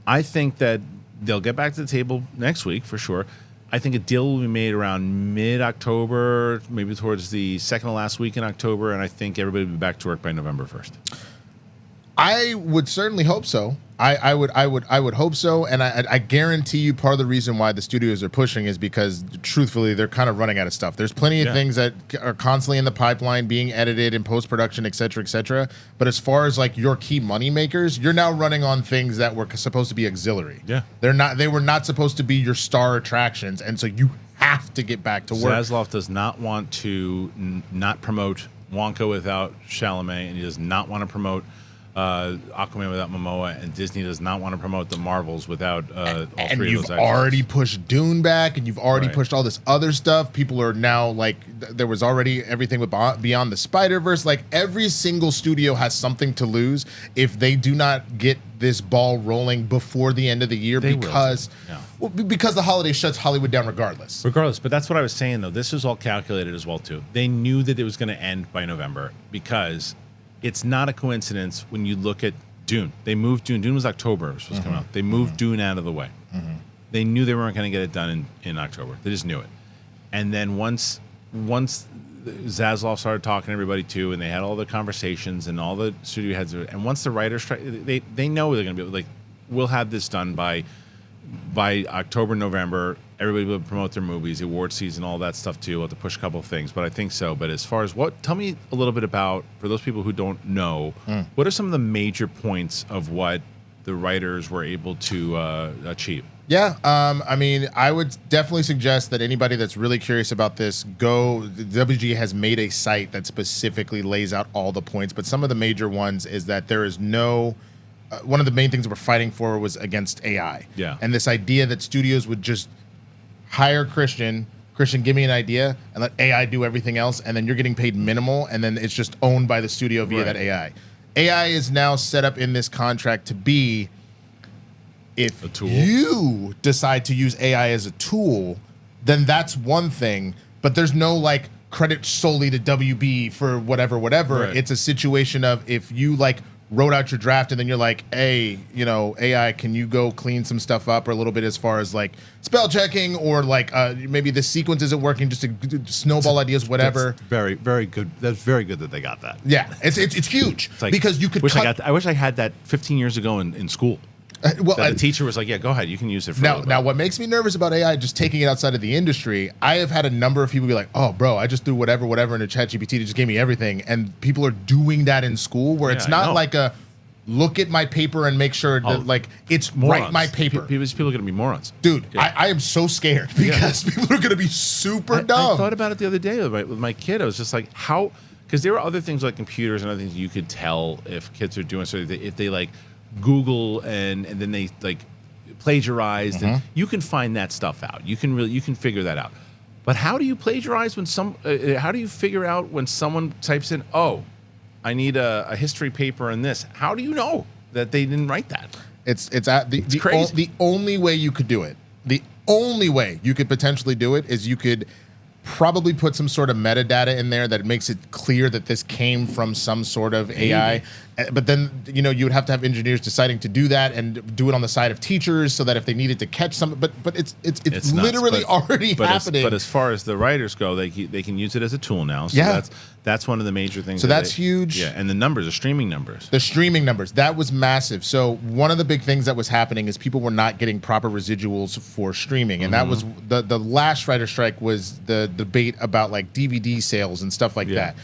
I think that they'll get back to the table next week for sure. I think a deal will be made around mid-October, maybe towards the second to last week in October, and I think everybody will be back to work by November 1st. I would certainly hope so. I would hope so, and I guarantee you part of the reason why the studios are pushing is because, truthfully, they're kind of running out of stuff. There's plenty of things that are constantly in the pipeline, being edited in post-production, et cetera, et cetera. But as far as like your key money makers, you're now running on things that were supposed to be auxiliary. Yeah, they were not supposed to be your star attractions, and so you have to get back to work. Zaslav does not want to not promote Wonka without Chalamet, and he does not want to promote Aquaman without Momoa, and Disney does not want to promote the Marvels without all three of those actors. And you've already pushed Dune back, and you've already pushed all this other stuff. People are now like, there was already everything with Beyond the Spider-Verse. Like, every single studio has something to lose if they do not get this ball rolling before the end of the year, because the holiday shuts Hollywood down regardless. But that's what I was saying, though. This was all calculated as well, too. They knew that it was going to end by November, because it's not a coincidence when you look at Dune. They moved Dune. Dune was October. It was supposed to come out. They moved Dune out of the way. They knew they weren't going to get it done in October. They just knew it. And then once Zaslav started talking to everybody too, and they had all the conversations and all the studio heads, and once the writers strike, they know they're going to be like, we'll have this done by October, November. Everybody will promote their movies, the award season, all that stuff too. We'll have to push a couple of things, but I think so. But as far as tell me a little bit about, for those people who don't know, what are some of the major points of what the writers were able to achieve? Yeah, I mean, I would definitely suggest that anybody that's really curious about this, the WGA has made a site that specifically lays out all the points, but some of the major ones is that there is no... one of the main things we're fighting for was against AI. Yeah. And this idea that studios would just hire Kristian, give me an idea, and let AI do everything else, and then you're getting paid minimal, and then it's just owned by the studio via that AI. AI is now set up in this contract to be, if you decide to use AI as a tool, then that's one thing. but there's no like credit solely to WB for whatever. Right. It's a situation of if you like wrote out your draft and then you're like, hey, you know, AI, can you go clean some stuff up or a little bit as far as like spell checking or like maybe the sequence isn't working, just to snowball ideas, whatever. That's very, very good. That's very good that they got that. Yeah, it's huge It's like, because you could I wish I had that 15 years ago in school. well, That the teacher was like, yeah, go ahead, you can use it for a now, little bit. now, what makes me nervous about AI, just taking it outside of the industry, I have had a number of people be like, "Oh, bro, I just threw whatever into ChatGPT to just gave me everything," and people are doing that in school, where it's Yeah, I not know. like a look at my paper and make sure that like it's Morons. write my paper, People are going to be morons. dude. Yeah. I am so scared because people are going to be super dumb. I thought about it the other day with my kid. I was just like, how? Because there were other things like computers and other things you could tell if kids are doing. So if they like Google and then they like plagiarized, and you can find that stuff out. You can figure that out. But how do you plagiarize when how do you figure out when someone types in, oh, I need a history paper in this? How do you know that they didn't write that? It's crazy. The only way you could do it, the only way you could potentially do it is you could probably put some sort of metadata in there that makes it clear that this came from some sort of AI. But then, you know, you would have to have engineers deciding to do that and do it on the side of teachers so that if they needed to catch some, but it's It's nuts, literally already happening. But as far as the writers go, they can use it as a tool now. So Yeah. that's one of the major things. So that's huge. Yeah, and the numbers are streaming numbers. The streaming numbers, that was massive. So one of the big things that was happening is people were not getting proper residuals for streaming. And that was the last writer strike was the debate about like DVD sales and stuff like that.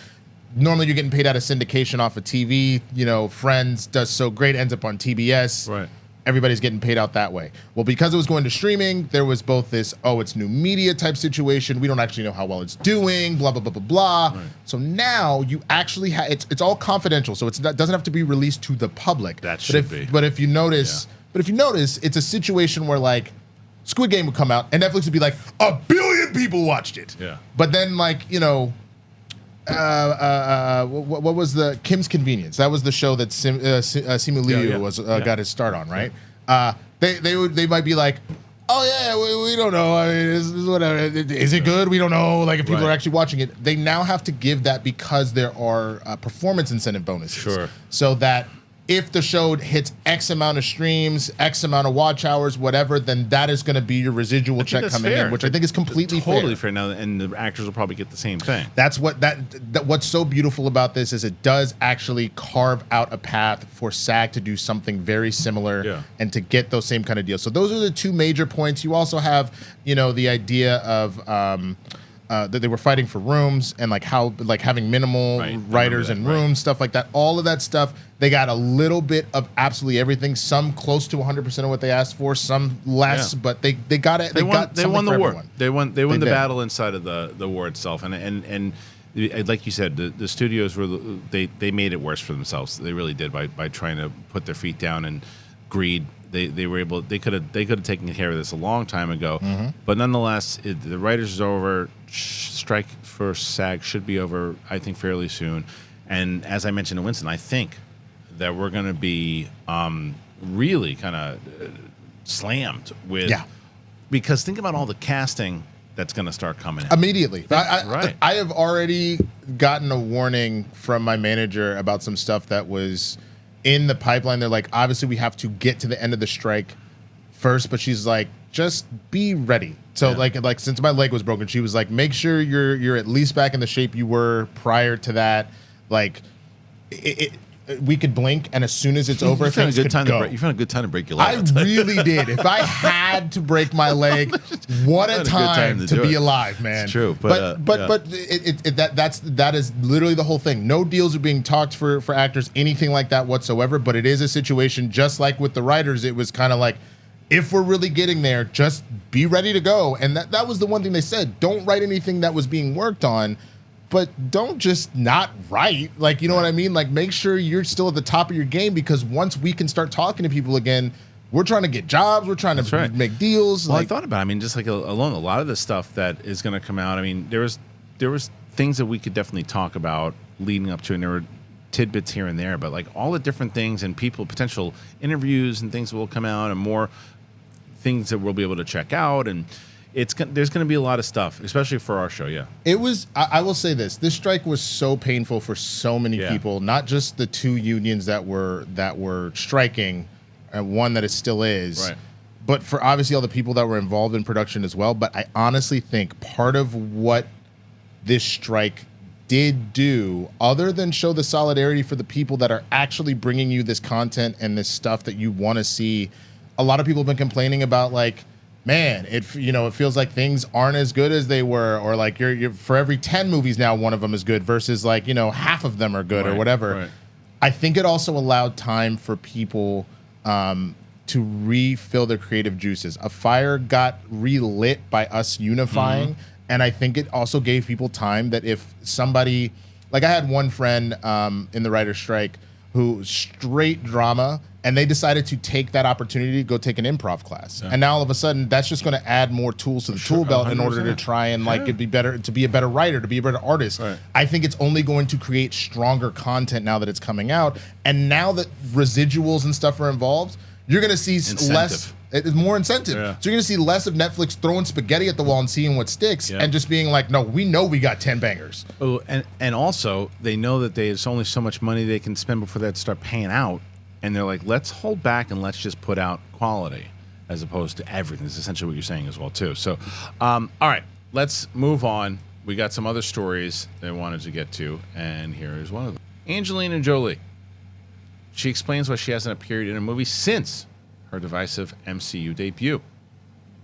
Normally you're getting paid out of syndication off of TV. You know, Friends does so great, ends up on TBS. Right. Everybody's getting paid out that way. Well, because it was going to streaming, there was both this, oh, it's new media type situation. We don't actually know how well it's doing, blah, blah, blah, blah, blah. Right. So now you actually have, it's all confidential. So it doesn't have to be released to the public. That should be. But if you notice, it's a situation where like Squid Game would come out and Netflix would be like, 1 billion people watched it. Yeah. But then like, you know, what was the Kim's Convenience? That was the show that Simu Liu was got his start on, right? They might be like, oh yeah, we don't know. I mean, this is whatever. Is it good? We don't know. Like if people are actually watching it, they now have to give that because there are performance incentive bonuses. Sure. So that if the show hits X amount of streams, X amount of watch hours, whatever, then that is going to be your residual check that's coming fair. in, which I think is completely Totally fair now, and the actors will probably get the same thing. That's what's so beautiful about this is it does actually carve out a path for SAG to do something very similar and to get those same kind of deals. So those are the two major points. You also have, you know, the idea of that they were fighting for rooms and like how like having minimal writers in rooms, stuff like that. All of that stuff, they got a little bit of absolutely everything. Some close to 100% of what they asked for, some less, but they got it. They won the war. Everyone. They won the battle inside of the war itself, and like you said, the studios were they made it worse for themselves. They really did by trying to put their feet down and greed. They were able. They could have taken care of this a long time ago, but nonetheless, the writers is over. Strike for SAG should be over, I think, fairly soon. And as I mentioned to Winston, I think that we're going to be really kind of slammed with, because think about all the casting that's going to start coming in. Immediately. I have already gotten a warning from my manager about some stuff that was in the pipeline. They're like, obviously we have to get to the end of the strike first, but she's like, just be ready. So like since my leg was broken, she was like, make sure you're at least back in the shape you were prior to that. Like we could blink, and as soon as it's over, you found things could go. You found a good time to break your leg. I really did. If I had to break my leg, what a time to be alive, man. It's true, but that is literally the whole thing. No deals are being talked for actors, anything like that whatsoever. But it is a situation, just like with the writers, it was kind of like, if we're really getting there, just be ready to go. And that was the one thing they said. Don't write anything that was being worked on, but don't just not write. Like, you know what I mean? Like, make sure you're still at the top of your game, because once we can start talking to people again, we're trying to get jobs. We're trying to make deals. Well, I thought about it. I mean, just like alone, a lot of the stuff that is going to come out. I mean, there was things that we could definitely talk about leading up to, and there were tidbits here and there, but like all the different things and potential interviews and things that will come out, and more things that we'll be able to check out. And there's going to be a lot of stuff, especially for our show. Yeah. It was. I will say this: this strike was so painful for so many people. Not just the two unions that were striking, and one that it still is, Right. but for obviously all the people that were involved in production as well. But I honestly think part of what this strike did do, other than show the solidarity for the people that are actually bringing you this content and this stuff that you want to see, a lot of people have been complaining about, like, man, it feels like things aren't as good as they were, or like you're for every 10 movies now, one of them is good versus like, half of them are good or whatever. Right. I think it also allowed time for people to refill their creative juices. A fire got relit by us unifying. And I think it also gave people time that if somebody, like I had one friend in the writer's strike who straight drama, and they decided to take that opportunity to go take an improv class. Yeah. And now all of a sudden, that's just going to add more tools to the tool belt 100%. In order to try and it be better, to be a better writer, to be a better artist. Right. I think it's only going to create stronger content now that it's coming out. And now that residuals and stuff are involved, you're going to see less. It's more incentive. Yeah. So you're going to see less of Netflix throwing spaghetti at the wall and seeing what sticks and just being like, no, we know we got 10 bangers. Oh, and also, they know that there's only so much money they can spend before they have to start paying out. And they're like, let's hold back and let's just put out quality as opposed to everything. That's essentially what you're saying as well, too. So, all right, let's move on. We got some other stories that I wanted to get to, and here is one of them. Angelina Jolie. She explains why she hasn't appeared in a movie since her divisive MCU debut.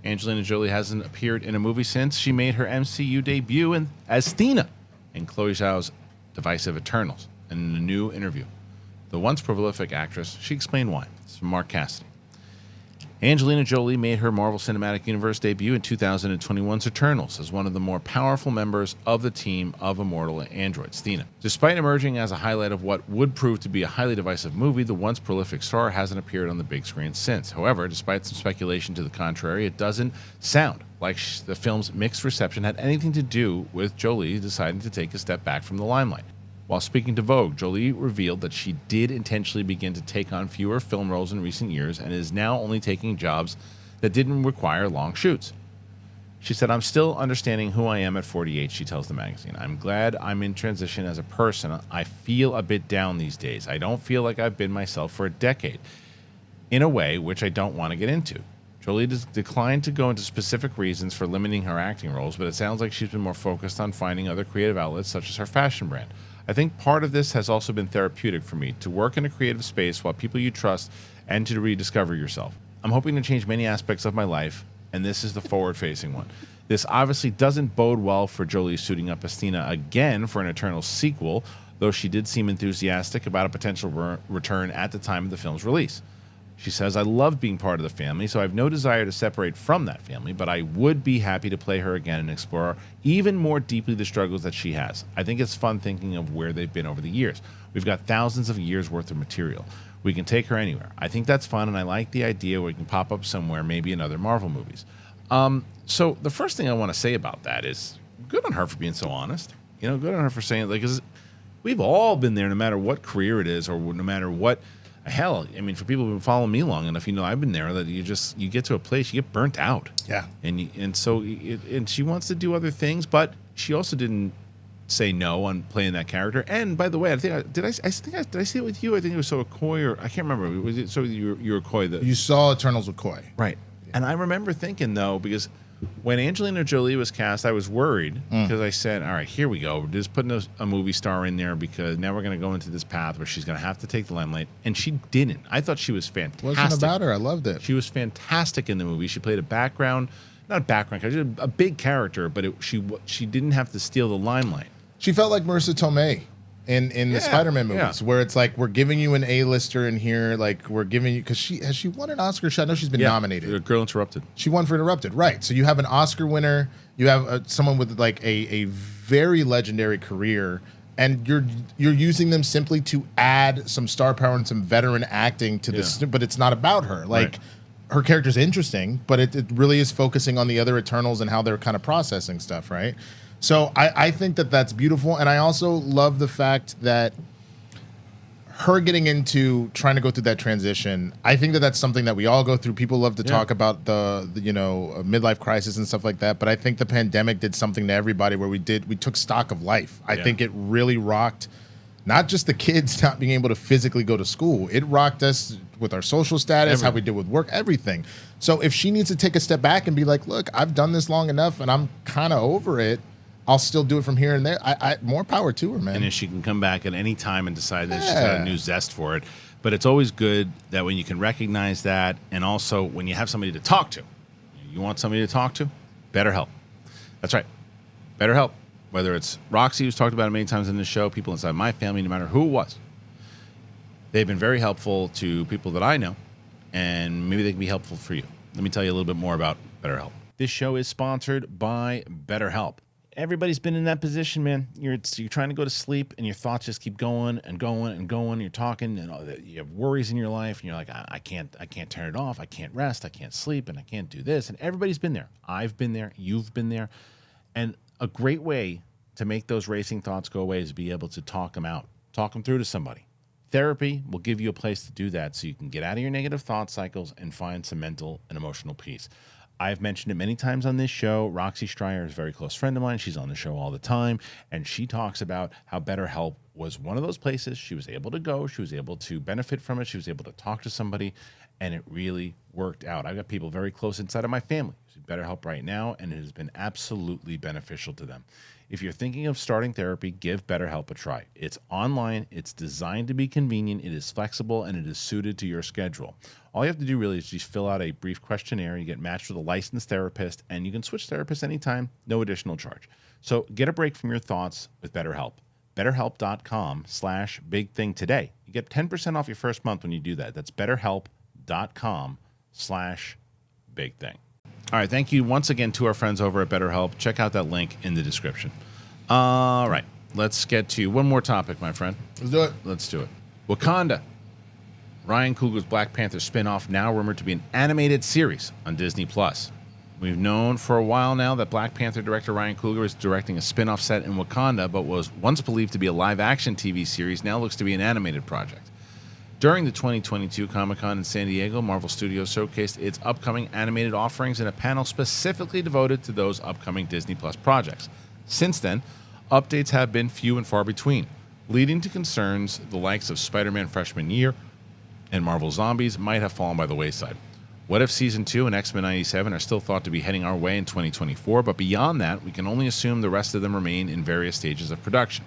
Angelina Jolie hasn't appeared in a movie since she made her MCU debut as Thena in Chloe Zhao's divisive Eternals. And in a new interview, the once prolific actress, she explained why. This is from Mark Cassidy. Angelina Jolie made her Marvel Cinematic Universe debut in 2021's Eternals as one of the more powerful members of the team of immortal androids, Thena. Despite emerging as a highlight of what would prove to be a highly divisive movie, the once prolific star hasn't appeared on the big screen since. However, despite some speculation to the contrary, it doesn't sound like the film's mixed reception had anything to do with Jolie deciding to take a step back from the limelight. While speaking to Vogue, Jolie revealed that she did intentionally begin to take on fewer film roles in recent years and is now only taking jobs that didn't require long shoots. She said, "I'm still understanding who I am at 48, she tells the magazine. I'm glad I'm in transition as a person. I feel a bit down these days. I don't feel like I've been myself for a decade, in a way which I don't want to get into." Jolie declined to go into specific reasons for limiting her acting roles, but it sounds like she's been more focused on finding other creative outlets, such as her fashion brand. "I think part of this has also been therapeutic for me, to work in a creative space while people you trust and to rediscover yourself. I'm hoping to change many aspects of my life, and this is the forward-facing one." This obviously doesn't bode well for Jolie suiting up as Thena again for an Eternals sequel, though she did seem enthusiastic about a potential return at the time of the film's release. She says, "I love being part of the family, so I have no desire to separate from that family, but I would be happy to play her again and explore even more deeply the struggles that she has. I think it's fun thinking of where they've been over the years. We've got thousands of years worth of material. We can take her anywhere. I think that's fun, and I like the idea we can pop up somewhere, maybe in other Marvel movies." So the first thing I want to say about that is good on her for being so honest. Good on her for saying, because we've all been there, no matter what career it is or no matter what. Hell, I mean, for people who've been following me long enough, I've been there. That you get to a place, you get burnt out. Yeah, and she wants to do other things, but she also didn't say no on playing that character. And by the way, I think did I see it with you? I think it was so Coy, or I can't remember. Was it so you were Coy that you saw Eternals with Coy, right? Yeah. And I remember thinking though, because when Angelina Jolie was cast, I was worried because I said, all right, here we go. We're just putting a movie star in there because now we're going to go into this path where she's going to have to take the limelight. And she didn't. I thought she was fantastic. Wasn't about her. I loved it. She was fantastic in the movie. She played not a background character, a big character, but she didn't have to steal the limelight. She felt like Marissa Tomei in the Spider-Man movies, where it's like, we're giving you an A-lister in here, like we're giving you, because she won an Oscar. I know she's been nominated. Girl Interrupted. She won for Interrupted, right? So you have an Oscar winner, you have someone with like a very legendary career, and you're using them simply to add some star power and some veteran acting to this, but it's not about her. Like her character's interesting, but it really is focusing on the other Eternals and how they're kind of processing stuff, right? So I think that that's beautiful. And I also love the fact that her getting into trying to go through that transition, I think that that's something that we all go through. People love to talk about the midlife crisis and stuff like that, but I think the pandemic did something to everybody where we took stock of life. I think it really rocked not just the kids not being able to physically go to school. It rocked us with our social status, how we did with work, everything. So if she needs to take a step back and be like, look, I've done this long enough and I'm kind of over it, I'll still do it from here and there. I more power to her, man. And if she can come back at any time and decide that she's got a new zest for it. But it's always good that when you can recognize that, and also when you have somebody to talk to. You want somebody to talk to? BetterHelp. That's right. BetterHelp. Whether it's Roxy, who's talked about it many times in this show, people inside my family, no matter who it was. They've been very helpful to people that I know, and maybe they can be helpful for you. Let me tell you a little bit more about BetterHelp. This show is sponsored by BetterHelp. Everybody's been in that position, man. You're trying to go to sleep, and your thoughts just keep going and going and going. You're talking, and you have worries in your life, and you're like, I can't turn it off. I can't rest. I can't sleep, and I can't do this. And everybody's been there. I've been there. You've been there. And a great way to make those racing thoughts go away is to be able to talk them out, talk them through to somebody. Therapy will give you a place to do that so you can get out of your negative thought cycles and find some mental and emotional peace. I've mentioned it many times on this show. Roxy Stryer is a very close friend of mine. She's on the show all the time, and she talks about how BetterHelp was one of those places she was able to go. She was able to benefit from it. She was able to talk to somebody, and it really worked out. I've got people very close inside of my family who BetterHelp right now, and it has been absolutely beneficial to them. If you're thinking of starting therapy, give BetterHelp a try. It's online, it's designed to be convenient, it is flexible, and it is suited to your schedule. All you have to do really is just fill out a brief questionnaire. You get matched with a licensed therapist, and you can switch therapists anytime, no additional charge. So get a break from your thoughts with BetterHelp. BetterHelp.com/bigthing today. You get 10% off your first month when you do that. That's BetterHelp.com/bigthing. All right, thank you once again to our friends over at BetterHelp. Check out that link in the description. All right, let's get to one more topic, my friend. Let's do it. Wakanda. Ryan Coogler's Black Panther spinoff now rumored to be an animated series on Disney+. We've known for a while now that Black Panther director Ryan Coogler is directing a spin-off set in Wakanda, but was once believed to be a live-action TV series, now looks to be an animated project. During the 2022 Comic-Con in San Diego, Marvel Studios showcased its upcoming animated offerings in a panel specifically devoted to those upcoming Disney Plus projects. Since then, updates have been few and far between, leading to concerns the likes of Spider-Man Freshman Year and Marvel Zombies might have fallen by the wayside. What if Season 2 and X-Men 97 are still thought to be heading our way in 2024, but beyond that, we can only assume the rest of them remain in various stages of production.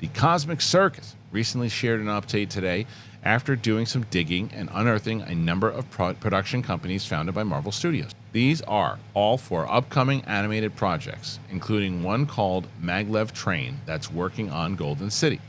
The Cosmic Circus recently shared an update today after doing some digging and unearthing a number of production companies founded by Marvel Studios. These are all for upcoming animated projects, including one called Maglev Train that's working on Golden City.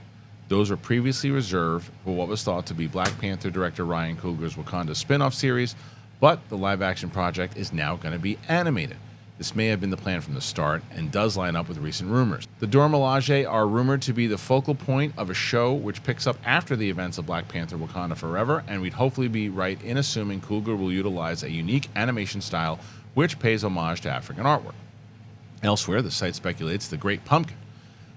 Those were previously reserved for what was thought to be Black Panther director Ryan Coogler's Wakanda spin-off series, but the live-action project is now going to be animated. This may have been the plan from the start and does line up with recent rumors. The Dora Milaje are rumored to be the focal point of a show which picks up after the events of Black Panther Wakanda Forever, and we'd hopefully be right in assuming Coogler will utilize a unique animation style which pays homage to African artwork. Elsewhere, the site speculates The Great Pumpkin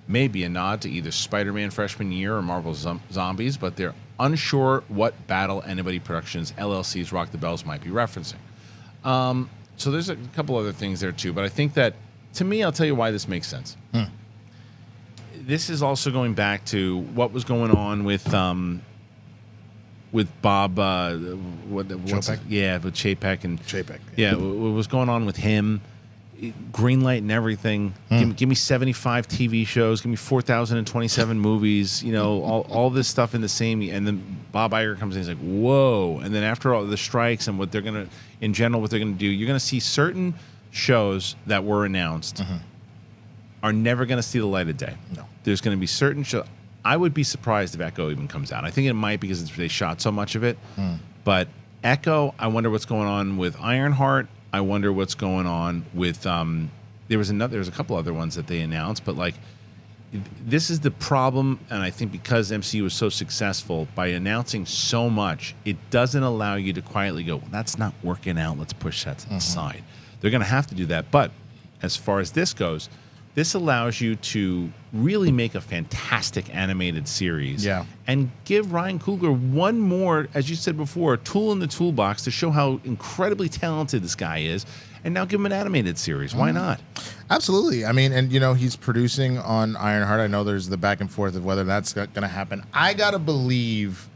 may be a nod to either Spider-Man Freshman Year or Marvel Zombies, but they're unsure what Battle Anybody Productions LLC's Rock the Bells might be referencing. So there's a couple other things there too, but I think that, to me, I'll tell you why this makes sense. This is also going back to what was going on with Bob, with Chapek and Chapek. Yeah, what was going on with him? Greenlight and everything. Give me 75 TV shows. Give me 4,027 movies. You know, all this stuff in the same. And then Bob Iger comes in. He's like, "Whoa!" And then after all the strikes and what they're gonna, in general, what they're gonna do, you're gonna see certain shows that were announced are never gonna see the light of day. No, there's gonna be certain shows. I would be surprised if Echo even comes out. I think it might because they shot so much of it. But Echo, I wonder what's going on with Ironheart. I wonder what's going on with there was a couple other ones that they announced, but like this is the problem, and I think because MCU was so successful by announcing so much, it doesn't allow you to quietly go, well, that's not working out, let's push that to the side. They're going to have to do that, but as far as this goes, This allows you to really make a fantastic animated series. Yeah. And give Ryan Coogler one more, as you said before, tool in the toolbox to show how incredibly talented this guy is. And now give him an animated series. Why not? Absolutely. I mean, and he's producing on Ironheart. I know there's the back and forth of whether that's going to happen. I got to believe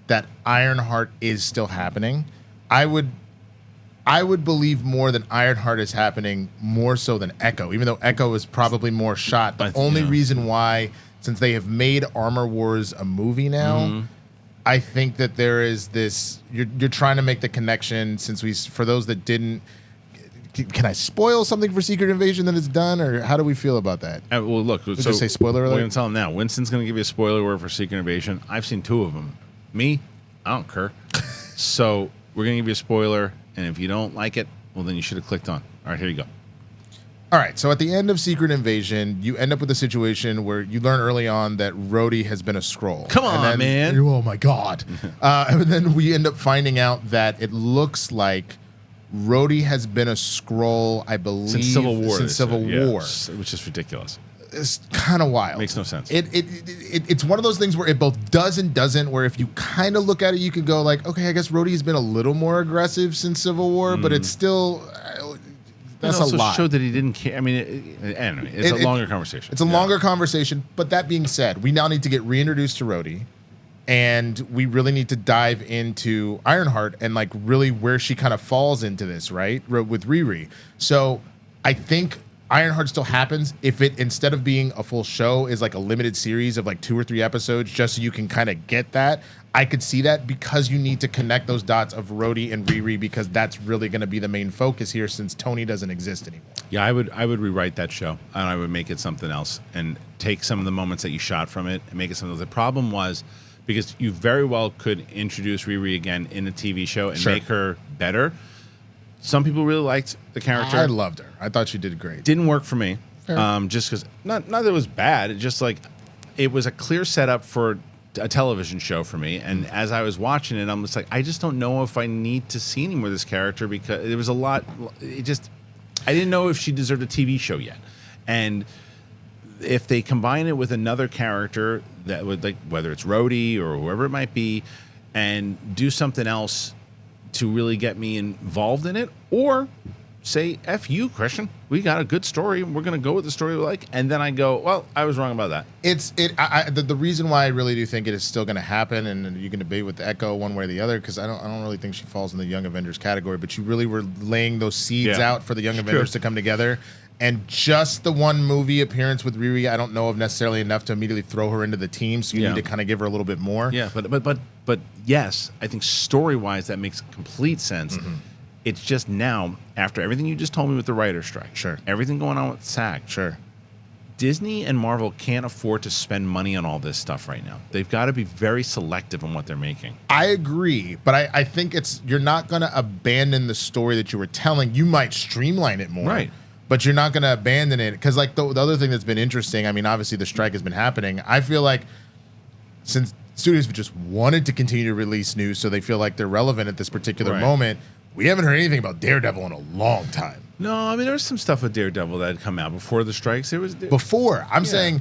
that Ironheart is still happening. I would believe more that Ironheart is happening more so than Echo, even though Echo is probably more shot. The only reason why, since they have made Armor Wars a movie now, I think that there is this, you're trying to make the connection, since for those that didn't, can I spoil something for Secret Invasion that it's done, or how do we feel about that? Well, look. So just say spoiler alert? We're going to tell him now. Winston's going to give you a spoiler word for Secret Invasion. I've seen 2 of them. Me, I don't care. So we're going to give you a spoiler, and if you don't like it, well, then you should have clicked on. All right, here you go. All right, so at the end of Secret Invasion, you end up with a situation where you learn early on that Rhodey has been a Skrull. Come on, man. Oh, my God. And then we end up finding out that it looks like Rhodey has been a Skrull, I believe, Since Civil War. War. Which is ridiculous. It's kind of wild. Makes no sense. It's one of those things where it both does and doesn't, where if you kind of look at it, you could go like, okay, I guess Rhodey has been a little more aggressive since Civil War, but it's still... That's it also a lot. showed that he didn't care. I mean, anyway, it's a longer conversation. It's a longer conversation, but that being said, we now need to get reintroduced to Rhodey, and we really need to dive into Ironheart and like really where she kind of falls into this, right? With Riri. So I think Ironheart still happens if it, instead of being a full show, is like a limited series of like 2 or 3 episodes, just so you can kind of get that. I could see that, because you need to connect those dots of Rhodey and Riri, because that's really going to be the main focus here, since Tony doesn't exist anymore. Yeah, I would rewrite that show, and I would make it something else, and take some of the moments that you shot from it and make it something else. The problem was, because you very well could introduce Riri again in a TV show and make her better. Some people really liked the character. I loved her. I thought she did great. Didn't work for me. Fair. Just because, not that it was bad. It just like, it was a clear setup for a television show for me. And as I was watching it, I'm just like, I just don't know if I need to see any more of this character, because there was a lot. I didn't know if she deserved a TV show yet. And if they combine it with another character that would, like, whether it's Rhodey or whoever it might be, and do something else to really get me involved in it, or say, F you, Kristian, we got a good story, and we're going to go with the story we like, and then I go, well, I was wrong about that. The reason why I really do think it is still going to happen, and you can debate with Echo one way or the other, because I don't really think she falls in the Young Avengers category, but you really were laying those seeds out for the Young Avengers to come together. And just the one movie appearance with Riri, I don't know of necessarily enough to immediately throw her into the team. So you need to kind of give her a little bit more. Yeah, but yes, I think story-wise that makes complete sense. It's just now, after everything you just told me with the writer's strike, everything going on with SAG, Disney and Marvel can't afford to spend money on all this stuff right now. They've got to be very selective on what they're making. I agree, but I think you're not going to abandon the story that you were telling. You might streamline it more. Right. But you're not going to abandon it, because like the other thing that's been interesting, I mean, obviously the strike has been happening. I feel like since studios have just wanted to continue to release news so they feel like they're relevant at this particular moment, we haven't heard anything about Daredevil in a long time. No, I mean, there was some stuff with Daredevil that had come out before the strikes. I'm saying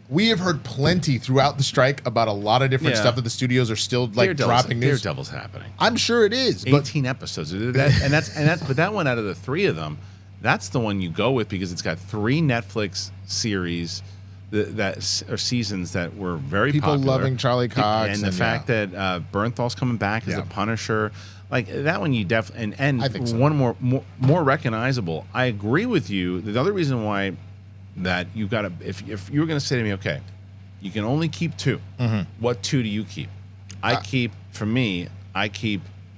we have heard plenty throughout the strike about a lot of different stuff that the studios are still like dropping news. Daredevil's happening. I'm sure it is. 18 episodes. But that one out of the 3 of them, that's the one you go with, because it's got 3 Netflix series that are seasons that were very people popular. loving Charlie Cox, and the fact that Bernthal's coming back as a Punisher, like that one you definitely and I think so. One more recognizable. I agree with you. The other reason why that you got to, if you were going to say to me, okay, you can only keep 2. What 2 do you keep? I keep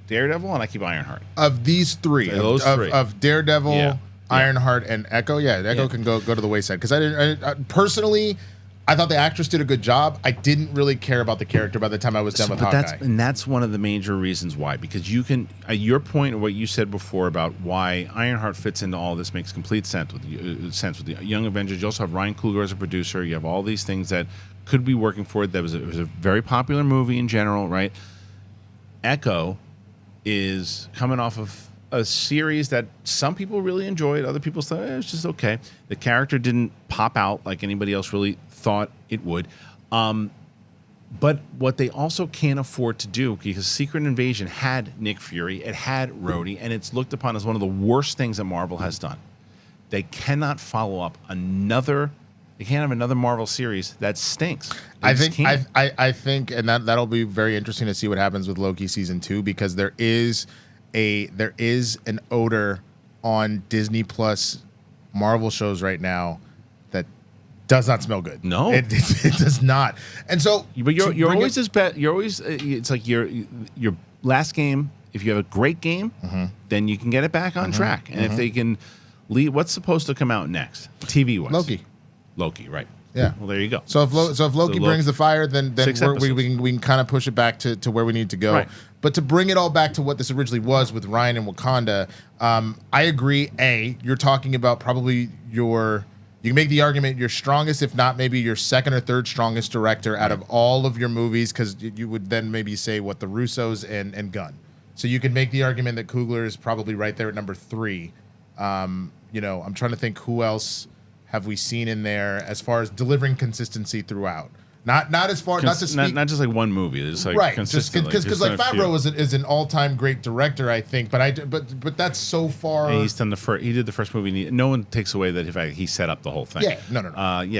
Daredevil and I keep Ironheart. Of these 3, of Daredevil, Ironheart, and Echo, Echo can go to the wayside, because I personally, I thought the actress did a good job. I didn't really care about the character by the time I was done with Hawkeye. That's one of the major reasons why, because you can, your point of what you said before about why Ironheart fits into all this makes complete sense with the Young Avengers. You also have Ryan Coogler as a producer. You have all these things that could be working for it. It was a very popular movie in general, right? Echo is coming off of a series that some people really enjoyed, other people thought it was just okay. The character didn't pop out like anybody else really thought it would. But what they also can't afford to do, because Secret Invasion had Nick Fury, it had Rhodey, and it's looked upon as one of the worst things that Marvel has done. They cannot follow up another. They can't have another Marvel series that stinks. I think, and that'll be very interesting to see what happens with Loki season 2, because there is an odor on Disney Plus Marvel shows right now that does not smell good. No, it does not. And so, but you're always as bad. You're always it's like your last game. If you have a great game, then you can get it back on track. And if they can lead, what's supposed to come out next, TV wise? Loki, right? Yeah. Well, there you go. So if Loki brings the fire, then we can kind of push it back to where we need to go. Right. But to bring it all back to what this originally was with Ryan and Wakanda, I agree. You're talking about probably you can make the argument your strongest, if not maybe your second or third strongest director out of all of your movies, because you would then maybe say what the Russos and Gunn. So you can make the argument that Coogler is probably right there at number 3. I'm trying to think who else have we seen in there as far as delivering consistency throughout. Not as far, not to speak, not just like one movie. It's like right, consistently. because like Favreau is an all-time great director, I think. But that's so far. And he's done he did the first movie. No one takes away that in fact he set up the whole thing. Yeah, no.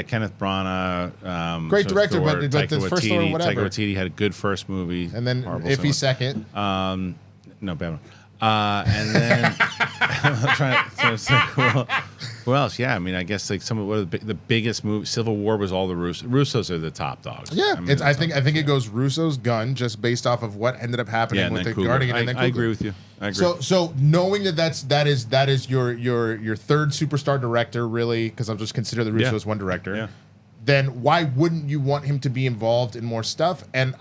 Kenneth Branagh, great director, Thor, but Taika the first Thor, Waititi. whatever. Taika Waititi had a good first movie, And then iffy second. no bad one. And then I'm trying to who else? Yeah, I mean, I guess like some of the biggest movies. Civil War was all the Russos are the top dogs. Yeah, I mean, I think it goes Russo's, Gunn, just based off of what ended up happening with the Coogler. Guardian. And then Coogler. I agree with you. I agree. So knowing that is your third superstar director, really, because I'll just consider the Russos one director. Yeah. Then why wouldn't you want him to be involved in more stuff? And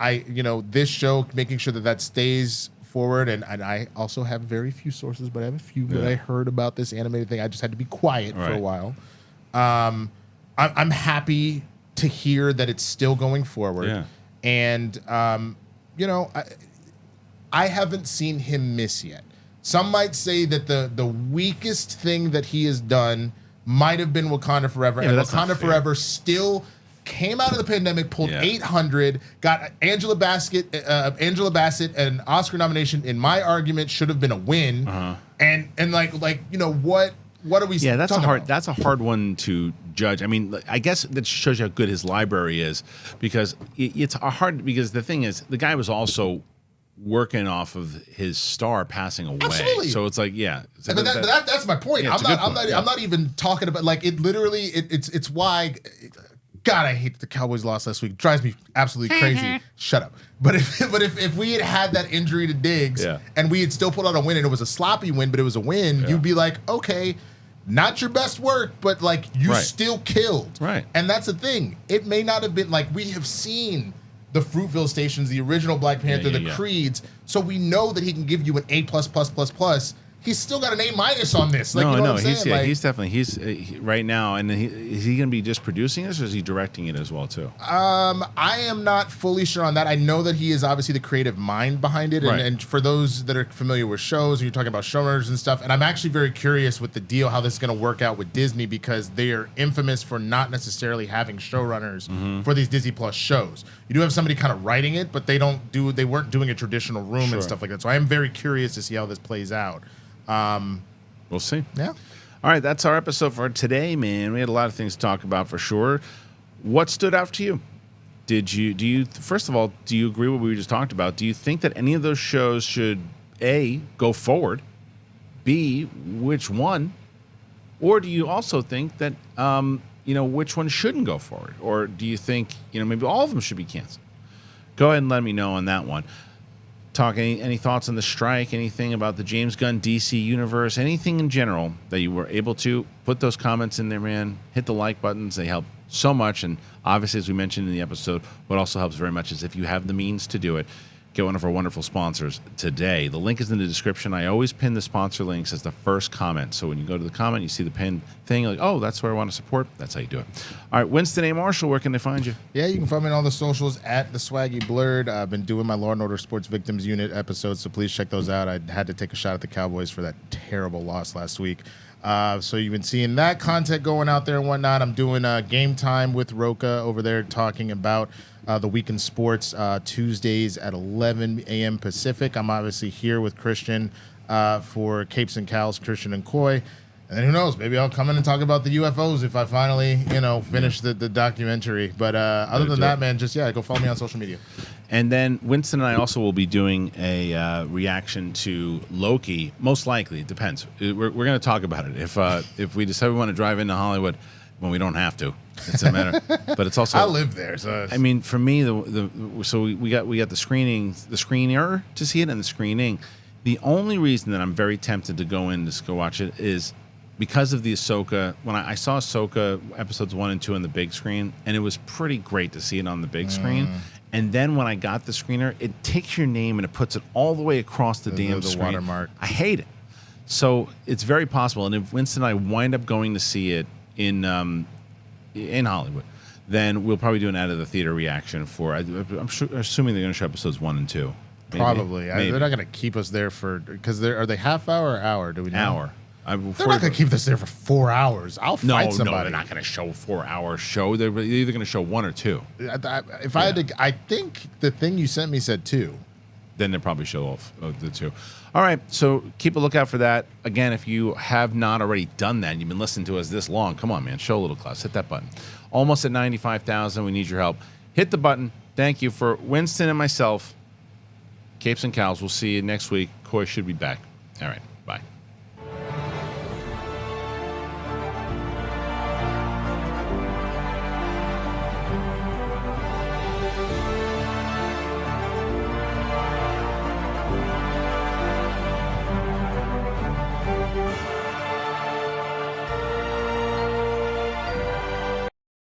this show, making sure that stays forward, and I also have very few sources, but I have a few that I heard about this animated thing. I just had to be quiet for a while. I'm happy to hear that it's still going forward. Yeah. And I haven't seen him miss yet. Some might say that the weakest thing that he has done might have been Wakanda Forever, and Wakanda Forever still came out of the pandemic, pulled 800, got Angela Bassett, an Oscar nomination. In my argument, should have been a win. And what are we? Yeah, that's a hard one to judge. I mean, I guess that shows you how good his library is, because it's hard. Because the thing is, the guy was also working off of his star passing away. Absolutely. So it's like, but that's my point. Yeah, I'm not even talking about like it. Literally, it's why. God, I hate that the Cowboys lost last week. It drives me absolutely crazy. Shut up. But if we had that injury to Diggs and we had still put out a win, and it was a sloppy win, but it was a win, you'd be like, okay, not your best work, but like you still killed. Right. And that's the thing. It may not have been like we have seen the Fruitville Stations, the original Black Panther, the Creeds, so we know that he can give you an A++++. He's still got an A- on this. Like, he's definitely right now. And is he going to be just producing this, or is he directing it as well too? I am not fully sure on that. I know that he is obviously the creative mind behind it, and for those that are familiar with shows, and you're talking about showrunners and stuff, and I'm actually very curious with the deal how this is going to work out with Disney, because they are infamous for not necessarily having showrunners for these Disney Plus shows. You do have somebody kind of writing it, but they weren't doing a traditional room and stuff like that. So I am very curious to see how this plays out. We'll see. Yeah. All right, that's our episode for today, man. We had a lot of things to talk about for sure. What stood out to you? First of all, do you agree with what we just talked about? Do you think that any of those shows should A, go forward, B, which one, or do you also think that which one shouldn't go forward, or do you think maybe all of them should be canceled? Go ahead and let me know on that one. Talk any thoughts on the strike, anything about the James Gunn DC universe, anything in general that you were able to put those comments in there, man. Hit the like buttons. They help so much. And obviously, as we mentioned in the episode, what also helps very much is if you have the means to do it, get one of our wonderful sponsors today. The link is in the description. I always pin the sponsor links as the first comment. So when you go to the comment, you see the pinned thing, you're like, oh, that's where I want to support. That's how you do it. All right, Winston A. Marshall, where can they find you? Yeah, you can find me on all the socials at the Swaggy Blurred. I've been doing my Law and Order Sports Victims Unit episodes, so please check those out. I had to take a shot at the Cowboys for that terrible loss last week. So you've been seeing that content going out there and whatnot. I'm doing Game Time with Roca over there talking about the week in sports Tuesdays at 11 a.m. Pacific. I'm obviously here with Kristian for Capes and Cowls, Kristian and Coy. And then who knows? Maybe I'll come in and talk about the UFOs if I finally, finish the documentary. But other than that, man, just, go follow me on social media. And then Winston and I also will be doing a reaction to Loki. Most likely, it depends. We're going to talk about it. If we decide we want to drive into Hollywood, when we don't have to, it's a matter. But it's also I live there, so I mean, for me, we got the screener to see it, and the screening. The only reason that I'm very tempted to go in to go watch it is because of the Ahsoka. When I saw Ahsoka episodes 1 and 2 on the big screen, and it was pretty great to see it on the big screen. And then when I got the screener, it takes your name and it puts it all the way across the damn screen. Watermark. I hate it. So it's very possible. And if Winston and I wind up going to see it in Hollywood, then we'll probably do an out of the theater reaction for. I'm assuming they're going to show episodes 1 and 2. Maybe. Probably. Maybe. They're not going to keep us there because are they half hour or hour? Do we know? Hour. They're not going to keep us there for 4 hours. I'll fight somebody. No, they're not going to show a 4-hour show. They're either going to show 1 or 2. If I had to, I think the thing you sent me said 2. Then they'll probably show off the 2. All right, so keep a lookout for that. Again, if you have not already done that, and you've been listening to us this long, come on, man, show a little class. Hit that button. Almost at 95,000. We need your help. Hit the button. Thank you for Winston and myself. Capes and Cowls. We'll see you next week. Coy should be back. All right.